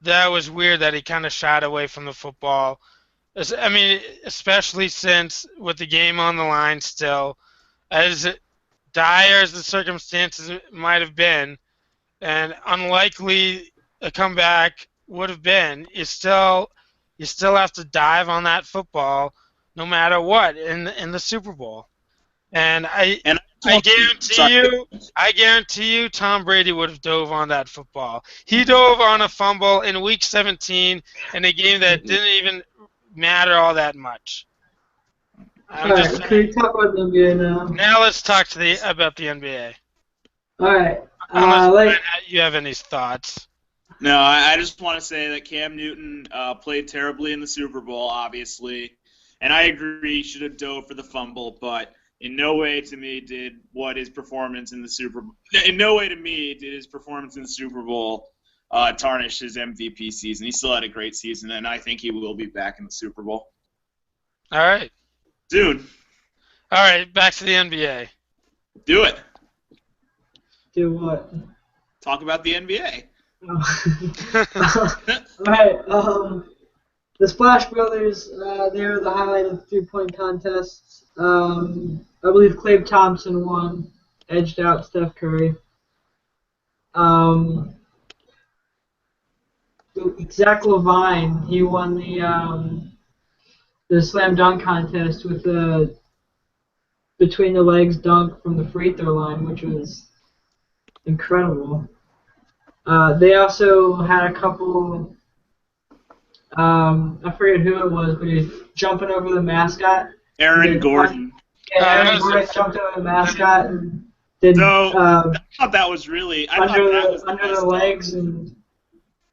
that was weird that he kind of shied away from the football. I mean, especially since with the game on the line still, as dire as the circumstances might have been, and unlikely a comeback would have been, you still have to dive on that football no matter what in the Super Bowl. And And I sorry. guarantee you, Tom Brady would have dove on that football. He dove on a fumble in Week 17 in a game that didn't even matter all that much. I'm just Alright, can we saying. talk about the NBA now? Now let's talk about the NBA. Alright. Unless Like you have any thoughts. No, I just want to say that Cam Newton played terribly in the Super Bowl, obviously, and I agree he should have dove for the fumble, but in no way to me did his performance in the Super Bowl tarnish his MVP season. He still had a great season, and I think he will be back in the Super Bowl All right. soon. All right, back to the NBA. Do it. do what? Talk about the NBA. Alright, the Splash Brothers, they were the highlight of the three-point contest. I believe Klay Thompson won, edged out Steph Curry. Zach LaVine, he won the slam dunk contest with the between the legs dunk from the free throw line, which was incredible. They also had a couple. I forget who it was, but he was jumping over the mascot. Aaron Gordon. Yeah, Aaron Gordon jumped over the mascot and did So I thought that was really under the legs and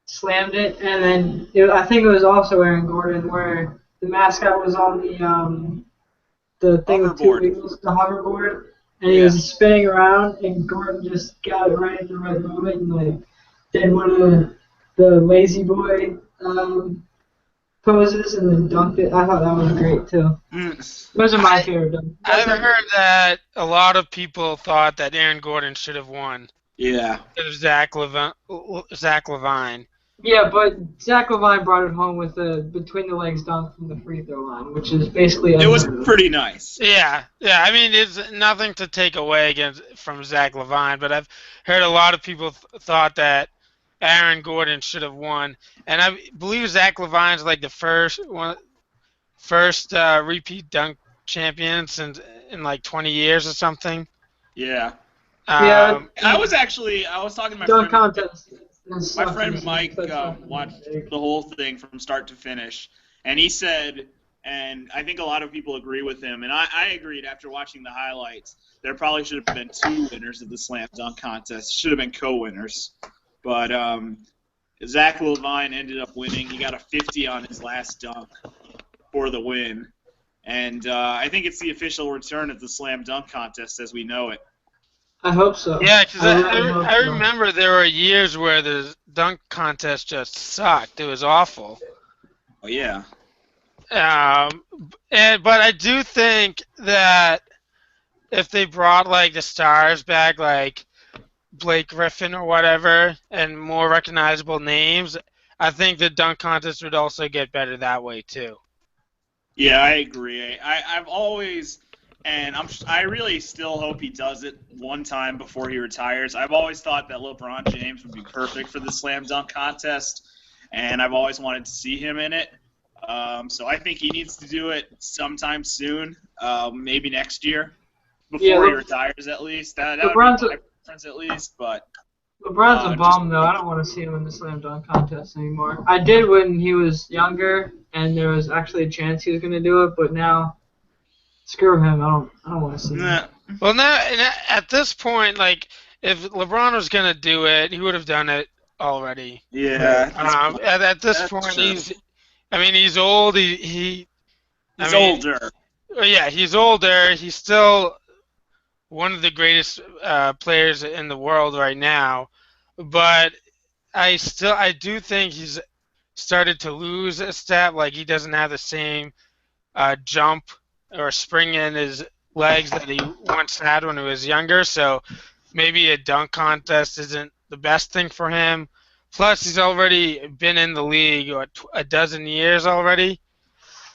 slammed it. And then I think it was also Aaron Gordon where the mascot was on the thing with two Hoverboard. wheels, the hoverboard, and he was spinning around, and Gordon just got it right at the right moment and like did one of the lazy boy poses and then dunked it. I thought that was great too. Those are my favorite dunks. I've heard that a lot of people thought that Aaron Gordon should have won Yeah. instead of Zach LaVine. Yeah, but Zach LaVine brought it home with a between the legs dunk from the free throw line, which is basically It was unheard of. pretty nice. Yeah. I mean, it's nothing to take away from Zach LaVine, but I've heard a lot of people thought that Aaron Gordon should have won, and I believe Zach LaVine's like the first repeat dunk champions in like 20 years or something. Yeah. Yeah, I was talking to my dunk friend. contest. My friend Mike watched the whole thing from start to finish, and he said, and I think a lot of people agree with him, and I agreed after watching the highlights, there probably should have been 2 winners of the slam dunk contest. Should have been co-winners. But Zach Levine ended up winning. He got a 50 on his last dunk for the win. And I think it's the official return of the slam dunk contest as we know it. I hope so. Yeah, because really hope I so. remember there were years where the dunk contest just sucked. It was awful. Oh, yeah. But I do think that if they brought like the stars back, like Blake Griffin or whatever, and more recognizable names, I think the dunk contest would also get better that way too. Yeah, I agree. I've always, and I really still hope he does it one time before he retires. I've always thought that LeBron James would be perfect for the slam dunk contest, and I've always wanted to see him in it. So I think he needs to do it sometime soon, maybe next year, before he retires at least. That would be my preference at least, but. LeBron's a bum, though. I don't want to see him in the slam dunk contest anymore. I did when he was younger, and there was actually a chance he was going to do it, but now, screw him. I don't want to see him. Well, now at this point, like if LeBron was going to do it, he would have done it already. Yeah. At this point, he's old. He's older. Yeah, he's older. He's still one of the greatest players in the world right now, but I do think he's started to lose a step. Like he doesn't have the same jump or spring in his legs that he once had when he was younger. So maybe a dunk contest isn't the best thing for him. Plus, he's already been in the league a dozen years already.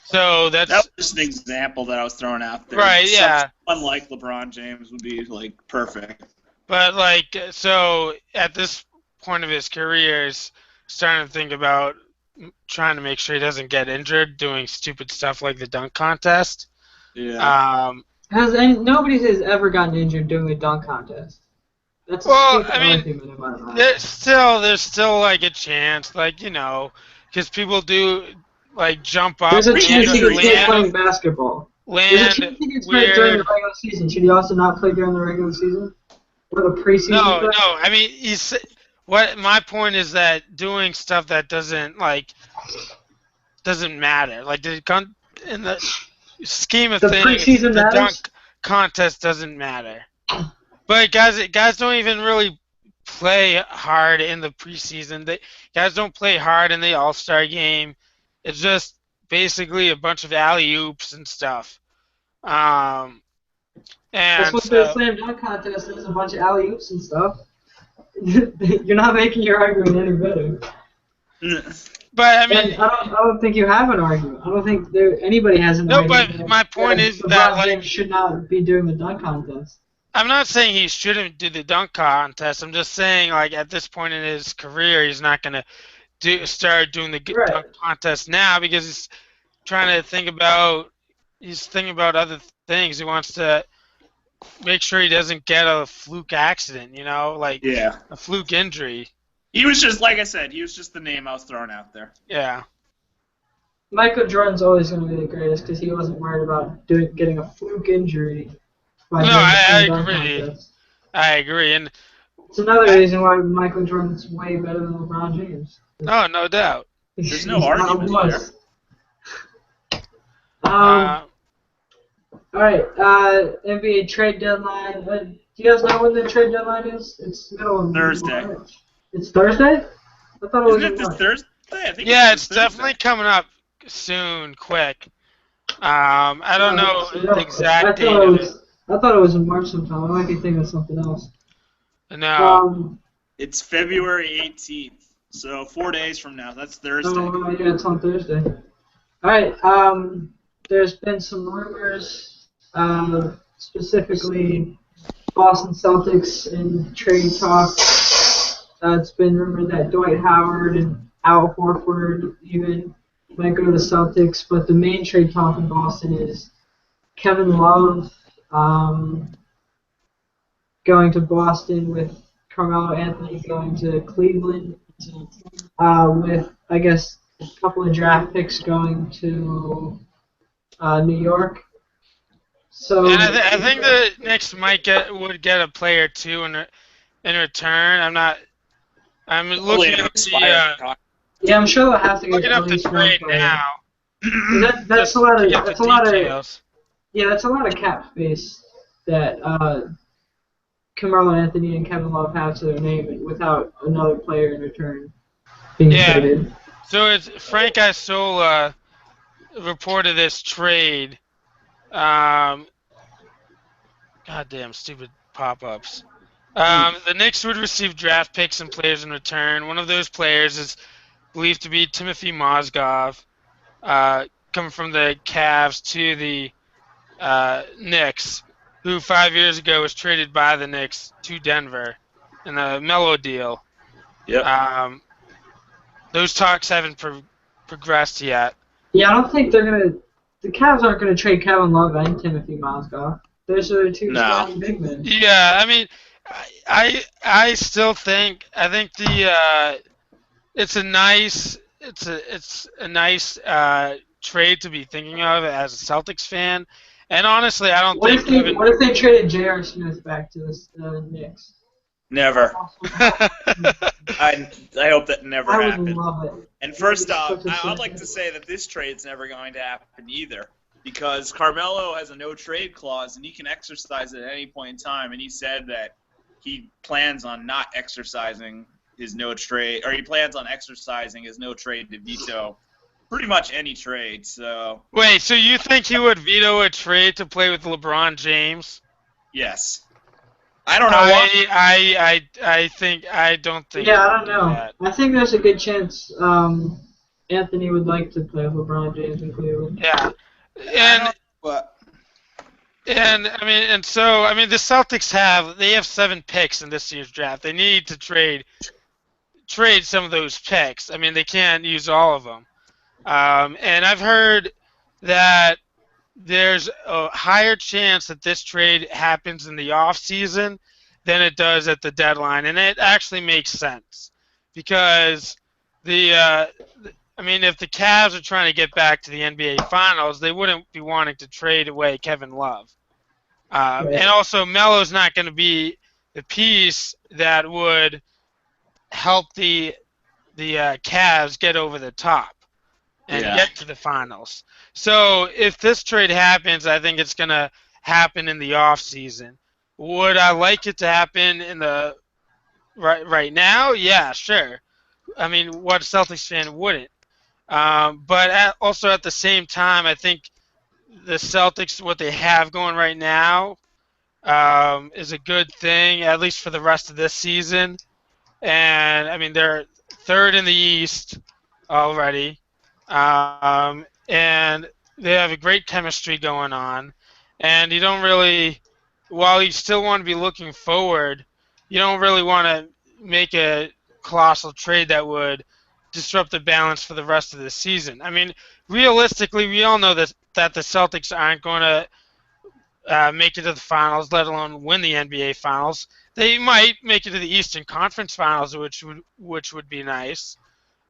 So that was just an example that I was throwing out there. Right, yeah. Someone like LeBron James would be like perfect. But like, so at this point of his career, he's starting to think about trying to make sure he doesn't get injured doing stupid stuff like the dunk contest. Yeah. Nobody has ever gotten injured doing a dunk contest. That's argument in my mind. There's still like a chance, like because people do like jump up. There's a chance he gets hit playing basketball. There's a chance he gets hit during the regular season. Should he also not play during the regular season or the preseason? No. I mean, my point is that doing stuff that doesn't matter. Like in the scheme of things, the dunk contest doesn't matter. But guys don't even really play hard in the preseason. Guys don't play hard in the All-Star game. It's just basically a bunch of alley-oops and stuff. And that's what the slam dunk contest is, a bunch of alley-oops and stuff. You're not making your argument any better. But I mean, I don't think you have an argument. I don't think anybody has an argument. No, but my point is that James should not be doing the dunk contest. I'm not saying he shouldn't do the dunk contest. I'm just saying, like, at this point in his career, he's not going to start doing the dunk contest now because he's trying to think about other things. He wants to make sure he doesn't get a fluke accident, a fluke injury. He was just, like I said, he was just the name I was throwing out there. Yeah. Michael Jordan's always going to be the greatest because he wasn't worried about getting a fluke injury. No, I agree. I agree, and it's another reason why Michael Jordan's way better than LeBron James. Oh, no doubt. There's no argument there. All right, NBA trade deadline. Do you guys know when the trade deadline is? It's middle of Thursday. March. It's Thursday? I thought it was. Isn't it this Thursday? I think it's definitely coming up soon, quick. I don't know the exact date of it. I thought it was in March sometime. I might be thinking of something else. No. It's February 18th, so 4 days from now. That's Thursday. Oh, yeah, it's on Thursday. All right. There's been some rumors, specifically Boston Celtics in trade talk. It's been rumored that Dwight Howard and Al Horford even might go to the Celtics, but the main trade talk in Boston is Kevin Love going to Boston with Carmelo Anthony going to Cleveland with, I guess, a couple of draft picks going to New York. And So, I think the Knicks would get a player too in return. I'm Only looking an up expired contract. yeah, I'm sure they'll have to get looking at up the least one trade player. now That's a just lot to of get the that's a lot of details. yeah, that's a lot of cap space that Carmelo Anthony and Kevin Love have to their name without another player in return being Yeah. traded. So it's Frank Isola reported this trade. Um, goddamn stupid pop-ups. The Knicks would receive draft picks and players in return. One of those players is believed to be Timothy Mozgov, coming from the Cavs to the Knicks, who 5 years ago was traded by the Knicks to Denver in the Melo deal. Yep. Um, those talks haven't progressed yet. Yeah, I don't think they're gonna. The Cavs aren't gonna trade Kevin Love and Timothy Mozgov. Those are two No. starting big men. Yeah, I mean, I still think it's a nice trade to be thinking of as a Celtics fan, and honestly, I don't think Kevin. What if they traded J.R. Smith back to the Knicks? Never. I hope that never I would happens. love it. And first That'd off, be such a I'd like to say that this trade's never going to happen either, because Carmelo has a no-trade clause, and he can exercise it at any point in time, and he said that he plans on not exercising his no-trade, or he plans on exercising his no-trade to veto pretty much any trade, so... Wait, so you think he would veto a trade to play with LeBron James? Yes. I don't know why. I don't think. Yeah, he I would don't do know. that. I think there's a good chance Anthony would like to play with LeBron James in Cleveland. Yeah, But and I mean, the Celtics have 7 picks in this year's draft. They need to trade some of those picks. I mean, they can't use all of them. And I've heard that there's a higher chance that this trade happens in the off season than it does at the deadline, and it actually makes sense because if the Cavs are trying to get back to the NBA Finals, they wouldn't be wanting to trade away Kevin Love, Right. and also Melo's not going to be the piece that would help the Cavs get over the top and get to the finals. So if this trade happens, I think it's going to happen in the off season. Would I like it to happen in the right now? Yeah, sure. I mean, what Celtics fan wouldn't? But also at the same time, I think the Celtics, what they have going right now, is a good thing, at least for the rest of this season. And I mean, they're third in the East already. And they have a great chemistry going on. And you don't really, while you still want to be looking forward, you don't really want to make a colossal trade that would disrupt the balance for the rest of the season. I mean, realistically, we all know that the Celtics aren't going to make it to the finals, let alone win the NBA Finals. They might make it to the Eastern Conference Finals, which would be nice.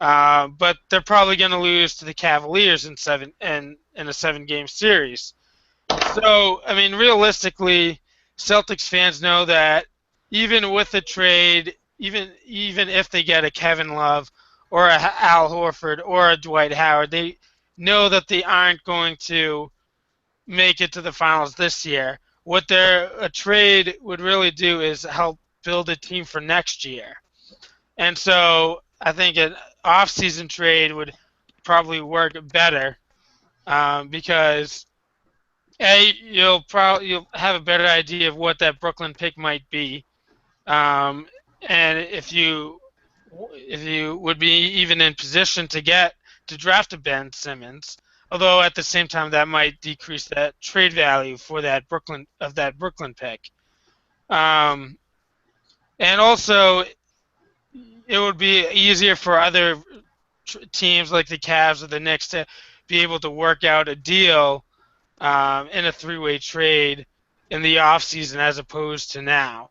But they're probably going to lose to the Cavaliers in a 7-game series. So, I mean, realistically, Celtics fans know that even with the trade, even if they get a Kevin Love or a Al Horford or a Dwight Howard, they know that they aren't going to make it to the finals this year. What a trade would really do is help build a team for next year. And so I think an off-season trade would probably work better because you'll have a better idea of what that Brooklyn pick might be, and if you would be even in position to draft a Ben Simmons. Although at the same time that might decrease that trade value for that Brooklyn pick, and also it would be easier for other teams like the Cavs or the Knicks to be able to work out a deal in a three-way trade in the offseason as opposed to now,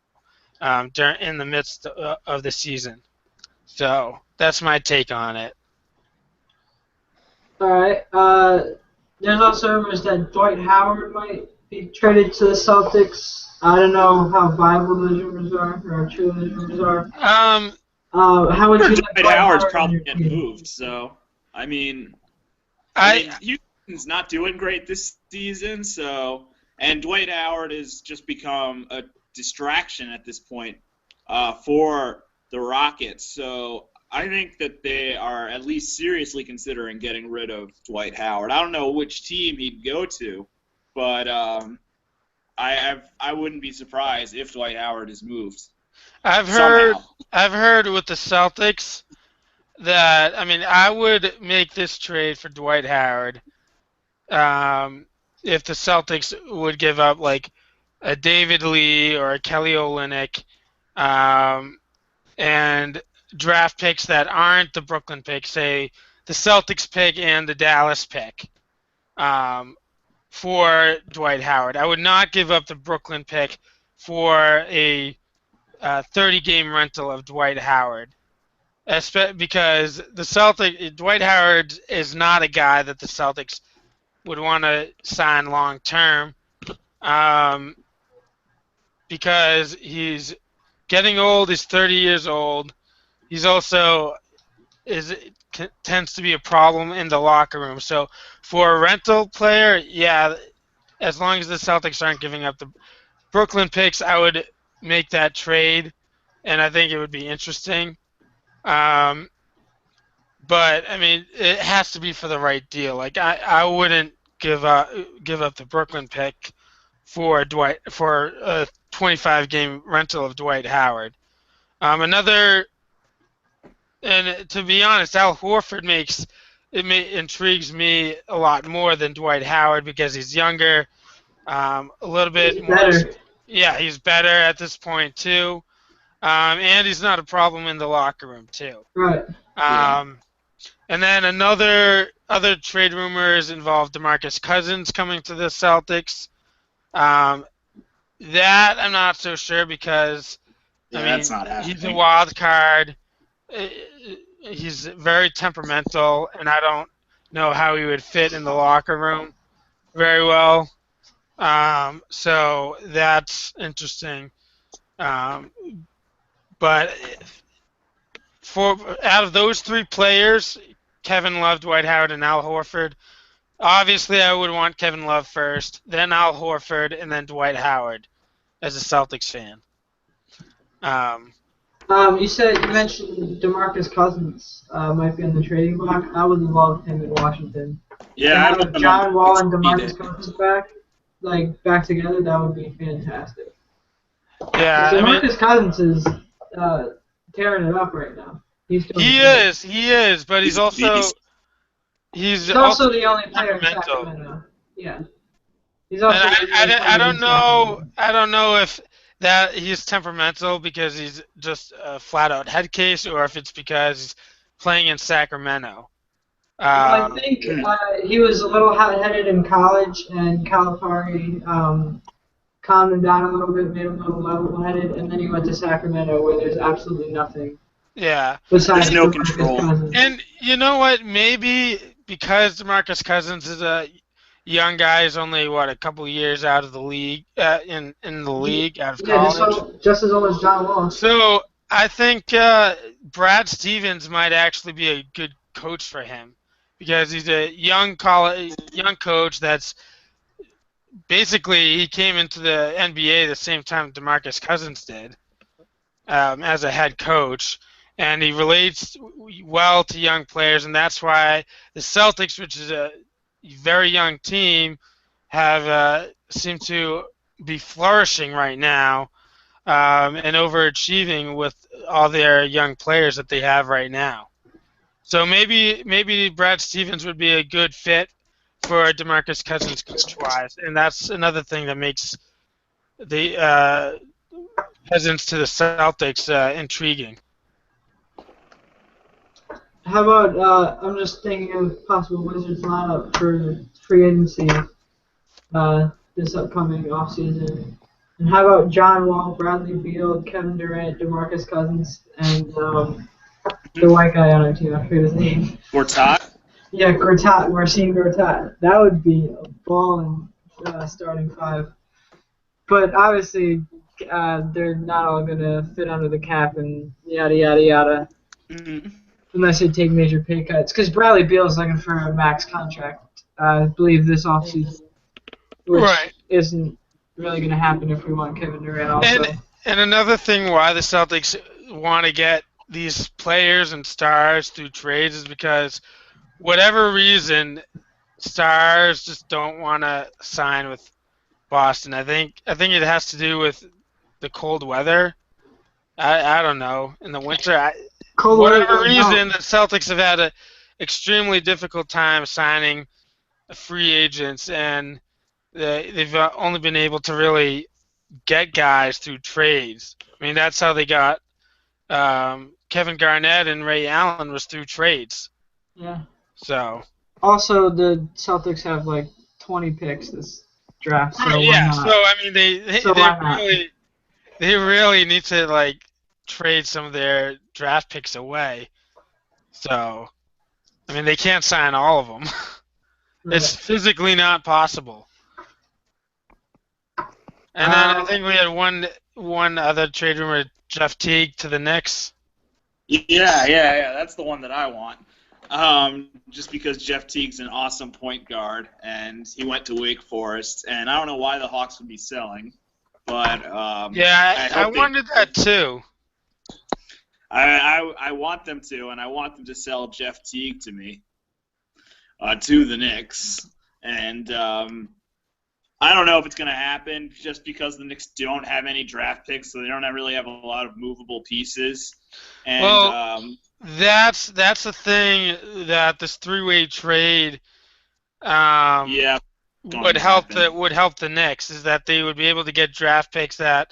in the midst of the season. So that's my take on it. All right. There's also rumors that Dwight Howard might be traded to the Celtics. I don't know how viable those rumors are or how true those rumors are. Um, How would you like Dwight Dwight Howard's Howard on probably your getting team? moved, so I mean I Houston's not doing great this season, and Dwight Howard has just become a distraction at this point for the Rockets. So I think that they are at least seriously considering getting rid of Dwight Howard. I don't know which team he'd go to, but I wouldn't be surprised if Dwight Howard is moved I've heard somehow. I've heard with the Celtics that I would make this trade for Dwight Howard if the Celtics would give up like a David Lee or a Kelly Olynyk and draft picks that aren't the Brooklyn pick, say the Celtics pick and the Dallas pick for Dwight Howard. I would not give up the Brooklyn pick for a 30-game rental of Dwight Howard. Because Dwight Howard is not a guy that the Celtics would want to sign long term, because he's getting old. He's 30 years old. He's also tends to be a problem in the locker room. So for a rental player, yeah, as long as the Celtics aren't giving up the Brooklyn picks, I would make that trade, and I think it would be interesting. But it has to be for the right deal. Like I wouldn't give up the Brooklyn pick for a 25-game rental of Dwight Howard. Another, and to be honest, Al Horford intrigues me a lot more than Dwight Howard because he's younger, a little bit He's more. better. Yeah, he's better at this point too, and he's not a problem in the locker room too. Right. And then other trade rumors involve DeMarcus Cousins coming to the Celtics. That I'm not so sure because That's not he's a happening. wild card. He's very temperamental, and I don't know how he would fit in the locker room very well. So that's interesting. But out of those three players, Kevin Love, Dwight Howard, and Al Horford, obviously I would want Kevin Love first, then Al Horford, and then Dwight Howard as a Celtics fan. You mentioned DeMarcus Cousins might be on the trading block. I would love him in Washington. Yeah, To I have put them John on Wall and the DeMarcus Cousins back together, that would be fantastic. Yeah, DeMarcus Cousins is tearing it up right now. he is, but he's also He's also the only player in Sacramento. Yeah. He's also And the only player I in don't know. Sacramento. I don't know if that he's temperamental because he's just a flat-out head case, or if it's because he's playing in Sacramento. I think he was a little hot-headed in college, and Calipari calmed him down a little bit, made him a little level-headed, and then he went to Sacramento where there's absolutely nothing. Yeah. Besides There's no DeMarcus control. Cousins. And you know what? Maybe because DeMarcus Cousins is a young guy, he's only a couple years out of the league, in the league, out of college. Just as old as John Wall. So I think Brad Stevens might actually be a good coach for him because he's a young coach that's basically he came into the NBA the same time DeMarcus Cousins did as a head coach, and he relates well to young players, and that's why the Celtics, which is a very young team, have seem to be flourishing right now and overachieving with all their young players that they have right now. So maybe Brad Stevens would be a good fit for DeMarcus Cousins coach-wise, and that's another thing that makes the Cousins to the Celtics intriguing. How about I'm just thinking of possible Wizards lineup for free agency. this upcoming offseason. And how about John Wall, Bradley Beal, Kevin Durant, DeMarcus Cousins, and the white guy on our team? I forget his name. Gortat? Yeah, Gortat, Marcin Gortat. That would be a balling starting five. But obviously, they're not all going to fit under the cap and yada, yada, yada. Mm-hmm. Unless they take major pay cuts. Because Bradley Beal is looking for a max contract, I believe, this offseason, which Right. isn't really going to happen if we want Kevin Durant also. And another thing why the Celtics want to get these players and stars through trades is because whatever reason, stars just don't want to sign with Boston. I think it has to do with the cold weather. I don't know. In the winter, whatever reason, the Celtics have had an extremely difficult time signing free agents, and they've only been able to really get guys through trades. I mean, that's how they got Kevin Garnett and Ray Allen was through trades. Yeah. So. Also, the Celtics have like 20 picks this draft, so yeah. why not? So I mean, they really need to like trade some of their draft picks away. So, I mean, they can't sign all of them. Right. It's physically not possible. And then I think we had one other trade rumor, Jeff Teague to the Knicks. Yeah. That's the one that I want. Just because Jeff Teague's an awesome point guard, and he went to Wake Forest, and I don't know why the Hawks would be selling, but I wondered that too. I want them to, and I want them to sell Jeff Teague to me, to the Knicks, and I don't know if it's going to happen just because the Knicks don't have any draft picks, so they don't really have a lot of movable pieces. And that's the thing that this three-way trade would help the Knicks is that they would be able to get draft picks that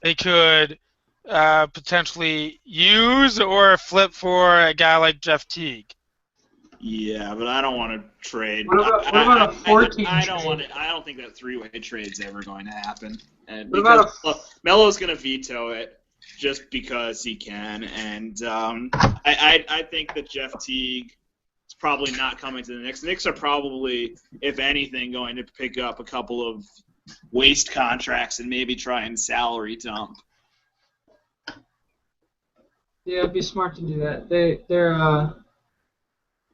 they could potentially use or flip for a guy like Jeff Teague. Yeah, but I don't want to trade. What about a 14 I don't think that three-way trade's ever going to happen. And because Melo's going to veto it just because he can, and I think that Jeff Teague is probably not coming to the Knicks. The Knicks are probably, if anything, going to pick up a couple of waste contracts and maybe try and salary dump. Yeah, it'd be smart to do that.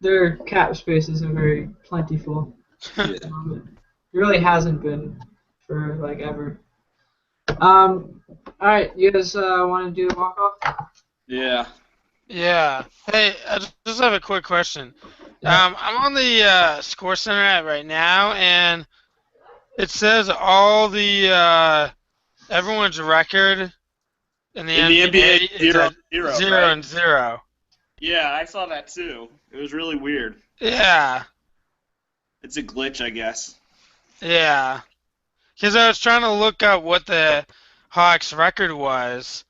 Their cap space isn't very plentiful at the moment. It really hasn't been for like ever. All right, you guys want to do a walk-off? Yeah. Yeah. Hey, I just have a quick question. I'm on the Score Center app right now, and it says all the everyone's record in the NBA is 0-0. Yeah, I saw that too. It was really weird. Yeah. It's a glitch, I guess. Yeah. Because I was trying to look up what the Hawks' record was.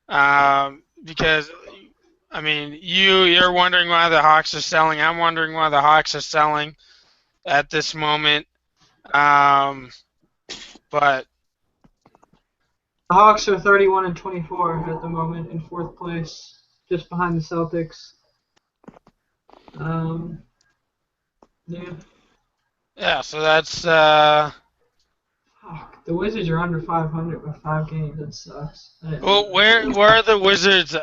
Because, I mean, you're wondering why the Hawks are selling. I'm wondering why the Hawks are selling at this moment. But the Hawks are 31-24 at the moment in fourth place, just behind the Celtics. Yeah. Yeah, so that's the Wizards are under 500 by 5 games. That sucks. Well, where are the Wizards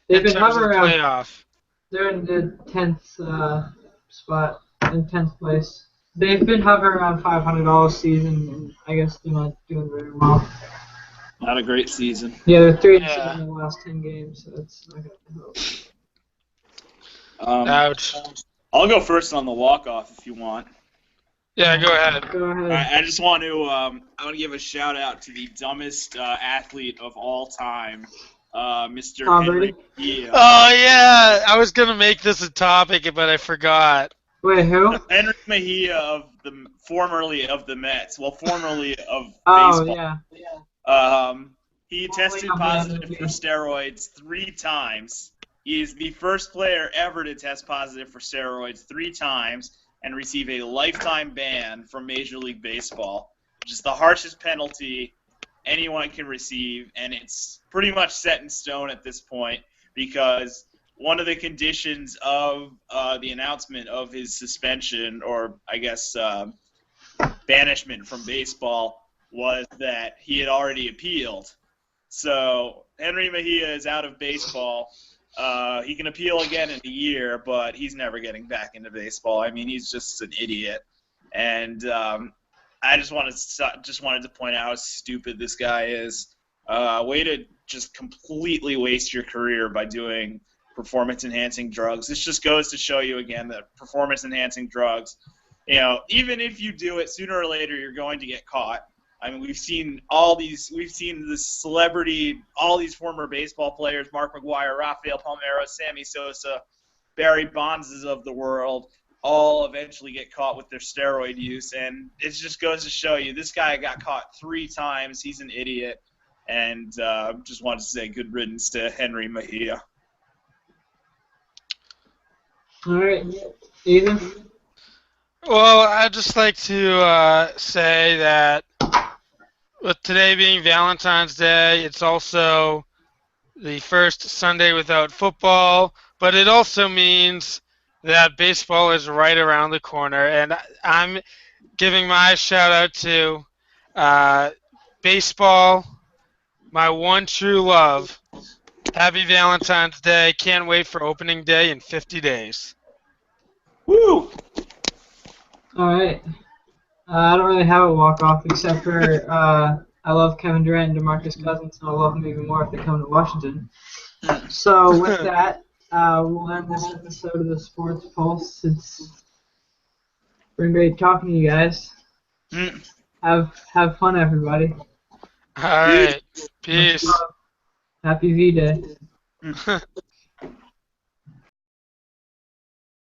They've in been terms of hovering around. playoff? They're in the 10th spot, in 10th place. They've been hovering around 500 all season, and I guess they're not doing very well. Not a great season. Yeah, they're 3-7 in the last 10 games, so that's not going to help. Ouch. I'll go first on the walk-off if you want. Yeah, go ahead. Go ahead. I just want to give a shout-out to the dumbest athlete of all time, Mr. Henry Mejia. Oh, yeah. I was going to make this a topic, but I forgot. Wait, who? Henry Mejia, formerly of the Mets. Well, formerly of baseball. Oh, yeah. He tested positive for steroids 3 times. He is the first player ever to test positive for steroids 3 times. and receive a lifetime ban from Major League Baseball, which is the harshest penalty anyone can receive, and it's pretty much set in stone at this point because one of the conditions of the announcement of his suspension, or I guess banishment from baseball, was that he had already appealed. So Henry Mejia is out of baseball. He can appeal again in a year, but he's never getting back into baseball. I mean, he's just an idiot. And I just wanted to point out how stupid this guy is. Way to just completely waste your career by doing performance-enhancing drugs. This just goes to show you again that performance-enhancing drugs, even if you do it, sooner or later you're going to get caught. I mean, we've seen the celebrity, all these former baseball players, Mark McGwire, Rafael Palmeiro, Sammy Sosa, Barry Bonds of the world, all eventually get caught with their steroid use. And it just goes to show you, this guy got caught 3 times. He's an idiot. And just wanted to say good riddance to Henry Mejia. All right, Ethan. Well, I'd just like to say that with today being Valentine's Day, it's also the first Sunday without football, but it also means that baseball is right around the corner, and I'm giving my shout out to baseball, my one true love. Happy Valentine's Day. Can't wait for opening day in 50 days. Woo! All right. I don't really have a walk-off except for I love Kevin Durant and DeMarcus Cousins, and I'll love them even more if they come to Washington. So with that, we'll end this episode of the Sports Pulse. It's been great talking to you guys. Have fun, everybody. All right. Peace. Happy V-Day.